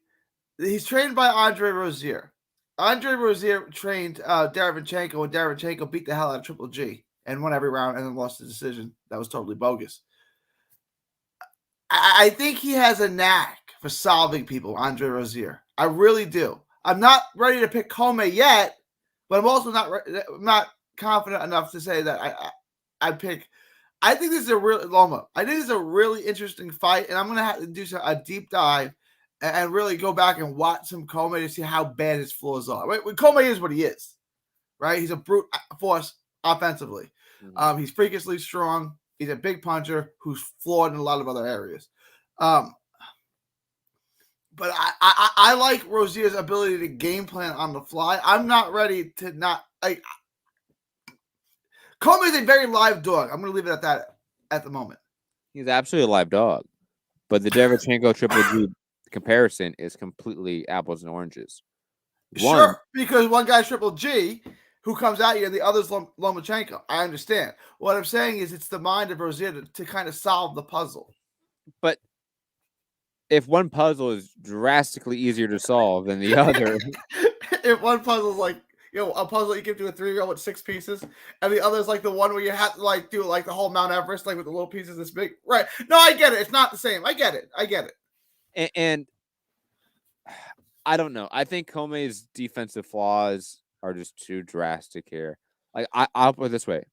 he's trained by Andre Rozier. Andre Rozier trained Derevyanchenko when Derevyanchenko beat the hell out of Triple G and won every round and then lost the decision. That was totally bogus. I think he has a knack for solving people, Andre Rozier. I really do. I'm not ready to pick Comey yet, but I'm also not confident enough to say that I pick. I think this is a Loma. I think this is a really interesting fight, and I'm going to have to do a deep dive and really go back and watch some Comey to see how bad his flaws are. Right? Comey is what he is, right? He's a brute force offensively. Mm-hmm. He's freakishly strong. He's a big puncher who's flawed in a lot of other areas. But I like Rozier's ability to game plan on the fly. I'm not ready to not like. Comey is a very live dog. I'm going to leave it at that at the moment. He's absolutely a live dog, but the Derevyanchenko Triple G comparison is completely apples and oranges. Sure, because one guy's Triple G who comes at you and the other's Lomachenko. I understand. What I'm saying is it's the mind of Rozier to kind of solve the puzzle. But if one puzzle is drastically easier to solve than the other. If one puzzle is like, a puzzle you can do a 3-year-old with 6 pieces, and the other is like the one where you have to like do like the whole Mount Everest, like with the little pieces this big. Right. No, I get it. It's not the same. I get it. And I don't know. I think Comey's defensive flaws are just too drastic here. Like I'll put it this way.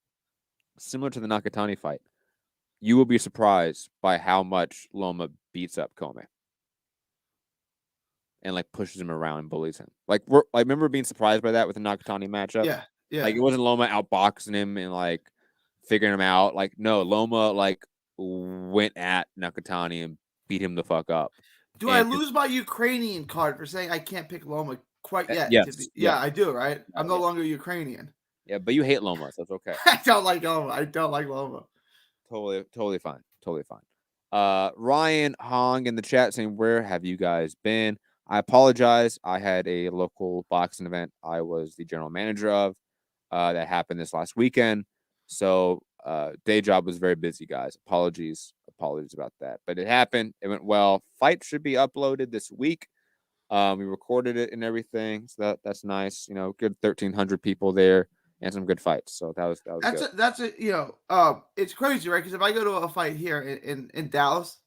Similar to the Nakatani fight, you will be surprised by how much Loma beats up Comey. And like pushes him around and bullies him. Like I remember being surprised by that with the Nakatani matchup. Yeah. Like it wasn't Loma outboxing him and like figuring him out. Like no, Loma like went at Nakatani and beat him the fuck up. Do I lose my Ukrainian card for saying I can't pick Loma quite yet? Yes. Yeah, I do, right? I'm no longer Ukrainian. Yeah, but you hate Loma, so it's okay. I don't like Loma. Totally fine. Ryan Hong in the chat saying, "Where have you guys been?" I apologize. I had a local boxing event I was the general manager of that happened this last weekend. So day job was very busy, guys. Apologies about that. But it happened. It went well. Fight should be uploaded this week. We recorded it and everything. So that's nice. Good 1,300 people there and some good fights. So that was good. It's crazy, right? Because if I go to a fight here in Dallas,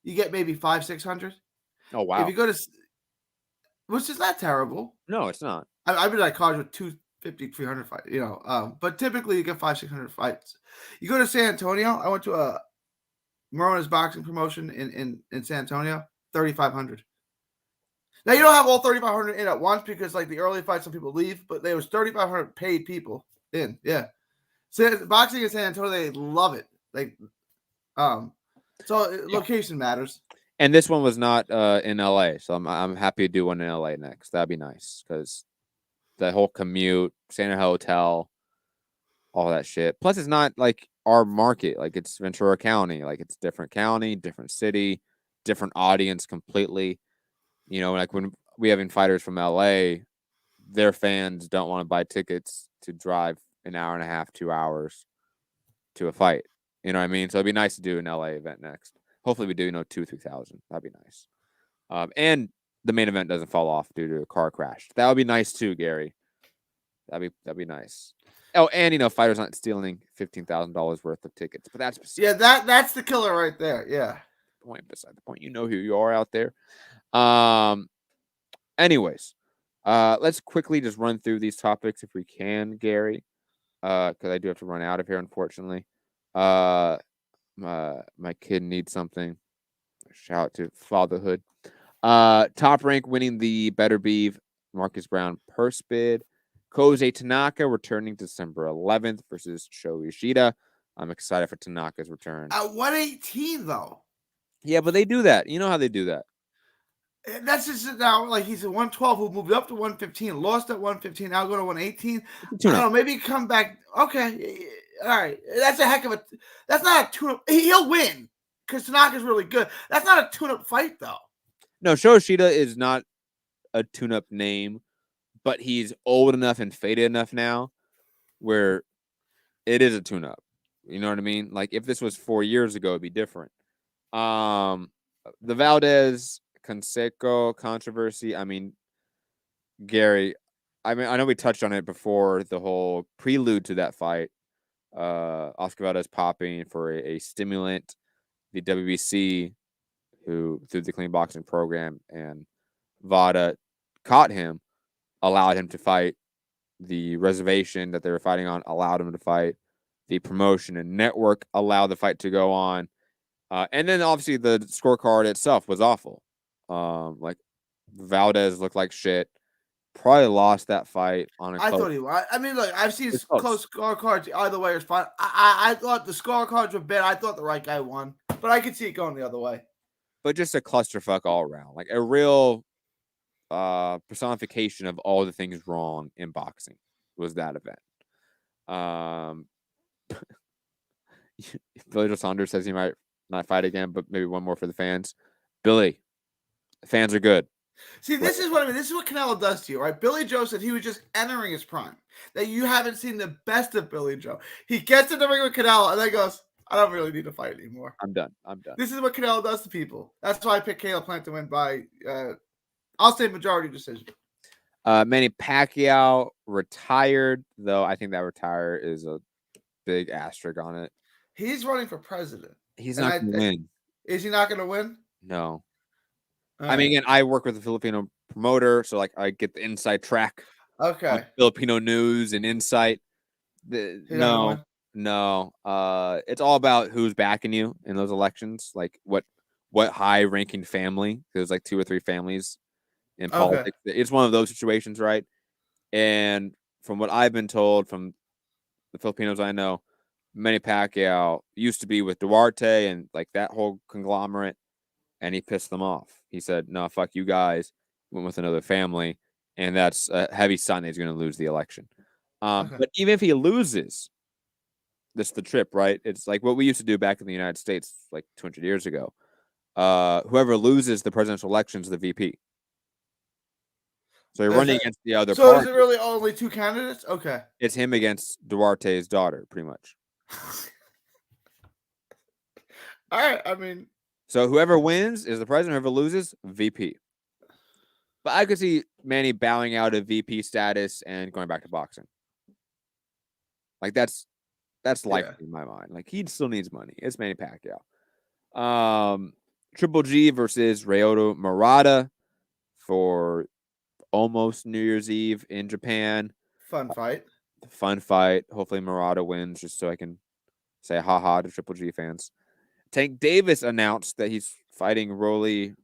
you get maybe 500-600. Oh, wow. If you go to, which is not terrible. No, it's not. I've been at cards with 250-300 fights, but typically you get 500-600 fights. You go to San Antonio. I went to a Morona's boxing promotion in San Antonio, 3,500. Now you don't have all 3,500 in at once because like the early fights, some people leave, but there was 3,500 paid people in. Yeah, so boxing in San Antonio, they love it. Location matters. And this one was not in LA, so I'm happy to do one in LA next. That'd be nice because the whole commute, staying in a hotel, all that shit. Plus, it's not like our market. Like it's Ventura County. Like it's different county, different city, different audience completely. Like when we having fighters from LA, their fans don't want to buy tickets to drive an hour and a half, 2 hours to a fight. You know what I mean? So it'd be nice to do an LA event next. Hopefully we do, 2,000-3,000. That'd be nice. And the main event doesn't fall off due to a car crash. That would be nice too, Gary. That'd be nice. Oh, and fighters not stealing $15,000 worth of tickets. But that's that's the killer right there. Yeah. Beside the point, you know who you are out there. Anyways, let's quickly just run through these topics if we can, Gary. Because I do have to run out of here, unfortunately. My kid needs something. Shout out to fatherhood. Top Rank winning the Better Beef Marcus Brown purse bid. Koze Tanaka returning December 11th versus Sho Ishida. I'm excited for Tanaka's return. At 118 though. Yeah, but they do that. You know how they do that. That's just now like he's a 112 who moved up to 115, lost at 115, now going to 118. I don't know, maybe come back. Okay, all right. That's a heck of a. That's not a tune-up. He'll win because Tanaka's really good. That's not a tune-up fight though. No, Shoshida is not a tune-up name, but he's old enough and faded enough now where it is a tune-up. You know what I mean? Like if this was 4 years ago, it'd be different. The Valdez Canseco controversy. I mean, Gary, I know we touched on it before the whole prelude to that fight. Oscar Valdez popping for a stimulant. The WBC, who through the clean boxing program, and Vada caught him, allowed him to fight. The reservation that they were fighting on allowed him to fight. The promotion and network allowed the fight to go on. And then obviously the scorecard itself was awful. Like Valdez looked like shit. Probably lost that fight on a I thought he was. I mean, look, I've seen close scorecards. Either way, it's fine. I thought the scorecards were bad. I thought the right guy won, but I could see it going the other way. But just a clusterfuck all around. Like a real personification of all the things wrong in boxing was that event. Billy Joe Saunders says he might not fight again, but maybe one more for the fans. Billy, the fans are good. See, this is what I mean. This is what Canelo does to you, right? Billy Joe said he was just entering his prime. That you haven't seen the best of Billy Joe. He gets in the ring with Canelo and then goes, I don't really need to fight anymore. I'm done. This is what Canelo does to people. That's why I picked Caleb Plant to win by, I'll say majority decision. Manny Pacquiao retired, though I think that retire is a big asterisk on it. He's running for president. He's not going to win. Is he not going to win? No. I mean, again, I work with a Filipino promoter, so like I get the inside track. Okay. Filipino news and insight. No. It's all about who's backing you in those elections. Like what high-ranking family? There's like 2 or 3 families in politics. It's one of those situations, right? And from what I've been told from the Filipinos I know, Manny Pacquiao used to be with Duarte and like that whole conglomerate, and he pissed them off. He said, no, fuck you guys. Went with another family, and that's a heavy sign that he's going to lose the election. But even if he loses, this is the trip, right? It's like what we used to do back in the United States like 200 years ago. Whoever loses the presidential election is the VP. So you're running against the other party. So is it really only 2 candidates? Okay. It's him against Duarte's daughter, pretty much. All right. I mean, so whoever wins is the president. Whoever loses, VP. But I could see Manny bowing out of VP status and going back to boxing. Like that's likely in my mind. Like he still needs money. It's Manny Pacquiao. Triple G versus Ryoto Murata for almost New Year's Eve in Japan. Fun fight. Hopefully Murata wins, just so I can say haha to Triple G fans. Tank Davis announced that he's fighting Rolly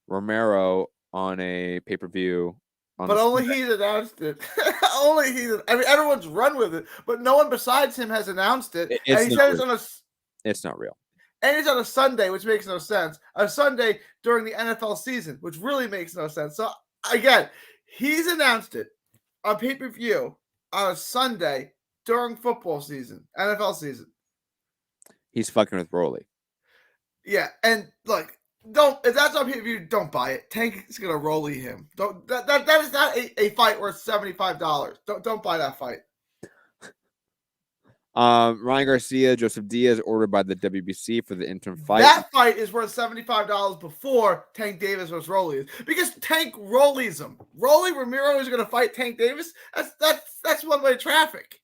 Romero on a pay-per-view. But only he announced it. Only he. I mean, everyone's run with it, but no one besides him has announced it. And he said it's not real. And it's on a Sunday, which makes no sense. A Sunday during the NFL season, which really makes no sense. So, again, he's announced it on pay-per-view on a Sunday during football season, NFL season. He's fucking with Rolly. Yeah, and look, if that's on pay-per-view, don't buy it. Tank is gonna Rolly him. That is not a fight worth $75. Don't buy that fight. Ryan Garcia, Joseph Diaz ordered by the WBC for the interim fight. That fight is worth $75 before Tank Davis versus Rolly, because Tank Rollies him. Rolly Romero is going to fight Tank Davis. That's one-way traffic.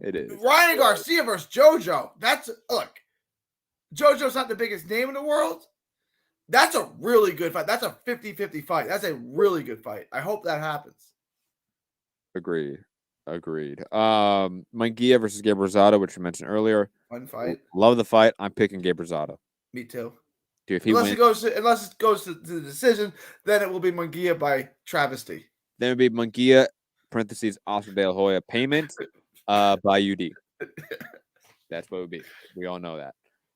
It is. Ryan Garcia versus JoJo. Look. JoJo's not the biggest name in the world. That's a really good fight. That's a 50-50 fight. That's a really good fight. I hope that happens. Agreed. Munguia versus Gabe Rosado, which we mentioned earlier. Fun fight. Love the fight. I'm picking Gabe Rosado. Me too. Dude, if unless it goes to the decision, then it will be Munguia by travesty. Then it would be Munguia, parentheses, Oscar De La Hoya payment by UD. That's what it would be. We all know that.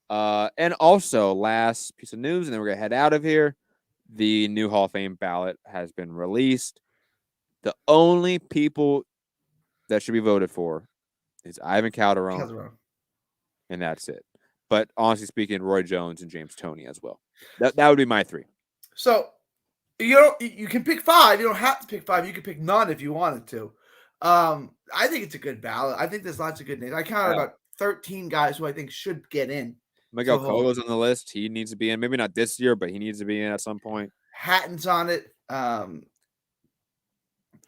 And also, last piece of news, and then we're going to head out of here. The new Hall of Fame ballot has been released. The only people that should be voted for is Ivan Calderon, and that's it. But honestly speaking, Roy Jones and James Toney as well. That would be my 3. So you can pick 5. You don't have to pick 5. You can pick none if you wanted to. I think it's a good ballot. I think there's lots of good names. I counted about 13 guys who I think should get in. Miguel Cotto's on the list. He needs to be in. Maybe not this year, but he needs to be in at some point. Hatton's on it.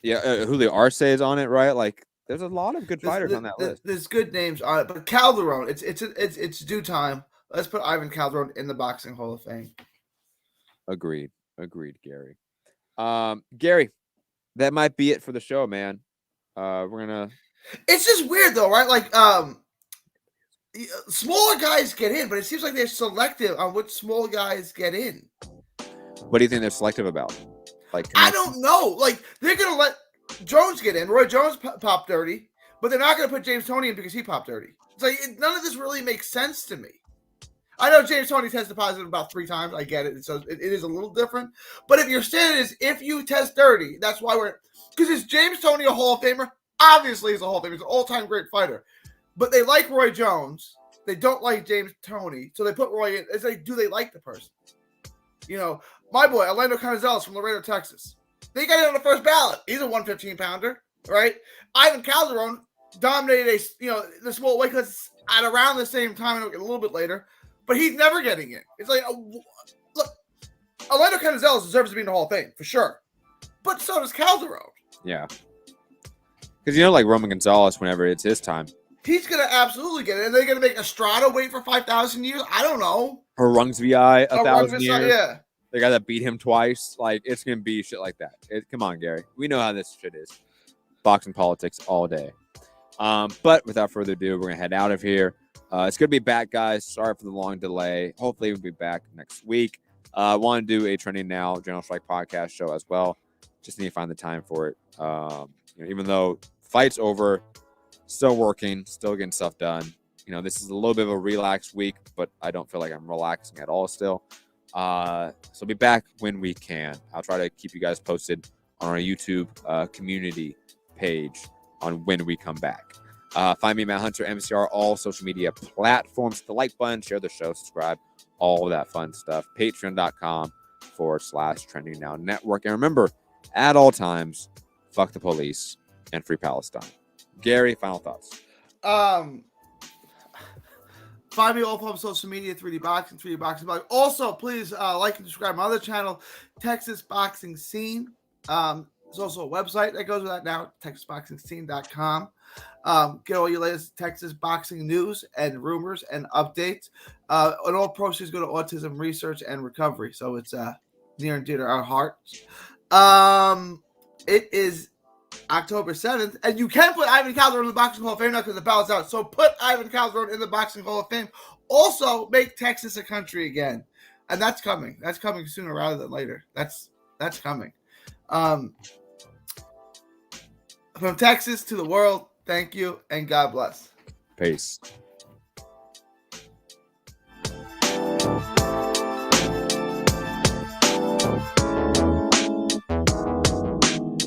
Julio Arce is on it, right? Like, there's a lot of good fighters on that list. There's good names on it, but Calderon, it's due time. Let's put Ivan Calderon in the Boxing Hall of Fame. Agreed, Gary. Gary, that might be it for the show, man. We're gonna. It's just weird though, right? Like, smaller guys get in, but it seems like they're selective on which small guys get in. What do you think they're selective about? Like, I don't know. Like, they're gonna let Jones get in. Roy Jones popped dirty, but they're not gonna put James Toney in because he popped dirty. It's like none of this really makes sense to me. I know James Toney tested positive about 3 times. I get it. So it is a little different. But if your standard is if you test dirty, that's why because is James Toney a Hall of Famer? Obviously, he's a Hall of Famer. He's an all-time great fighter. But they like Roy Jones. They don't like James Toney. So they put Roy in. It's like, do they like the person? You know, my boy, Orlando Canizales from Laredo, Texas. They got it on the first ballot. He's a 115-pounder, right? Ivan Calderon dominated the small weight class at around the same time, a little bit later, but he's never getting in. It's like, look, Orlando Canizales deserves to be in the Hall of Fame, for sure. But so does Calderon. Yeah. Because, like Roman Gonzalez, whenever it's his time, he's going to absolutely get it. Are they going to make Estrada wait for 5,000 years? I don't know. Harungsvi 1,000 years. Yeah. The guy that beat him twice. Like, it's going to be shit like that. Come on, Gary. We know how this shit is. Boxing politics all day. But without further ado, we're going to head out of here. It's good to be back, guys. Sorry for the long delay. Hopefully, we'll be back next week. I want to do a Trending Now General Strike podcast show as well. Just need to find the time for it. Even though fight's over, still working, still getting stuff done. This is a little bit of a relaxed week, but I don't feel like I'm relaxing at all still. So I'll be back when we can. I'll try to keep you guys posted on our YouTube community page on when we come back. Find me, Matt Hunter, MCR, all social media platforms. Hit the like button, share the show, subscribe, all of that fun stuff. Patreon.com/Trending Now Network. And remember, at all times, fuck the police and free Palestine. Gary, final thoughts. Find me all from social media, 3D Boxing, 3D Boxing Blog. Also, please like and subscribe to my other channel, Texas Boxing Scene. There's also a website that goes with that now, TexasBoxingScene.com. Get all your latest Texas boxing news and rumors and updates. And all proceeds go to autism research and recovery. So it's near and dear to our hearts. It is October 7th, and you can put Ivan Calderon in the Boxing Hall of Fame now because the ballot's out. So put Ivan Calderon in the Boxing Hall of Fame. Also, make Texas a country again, and that's coming. That's coming sooner rather than later. That's coming. From Texas to the world, thank you, and God bless. Peace.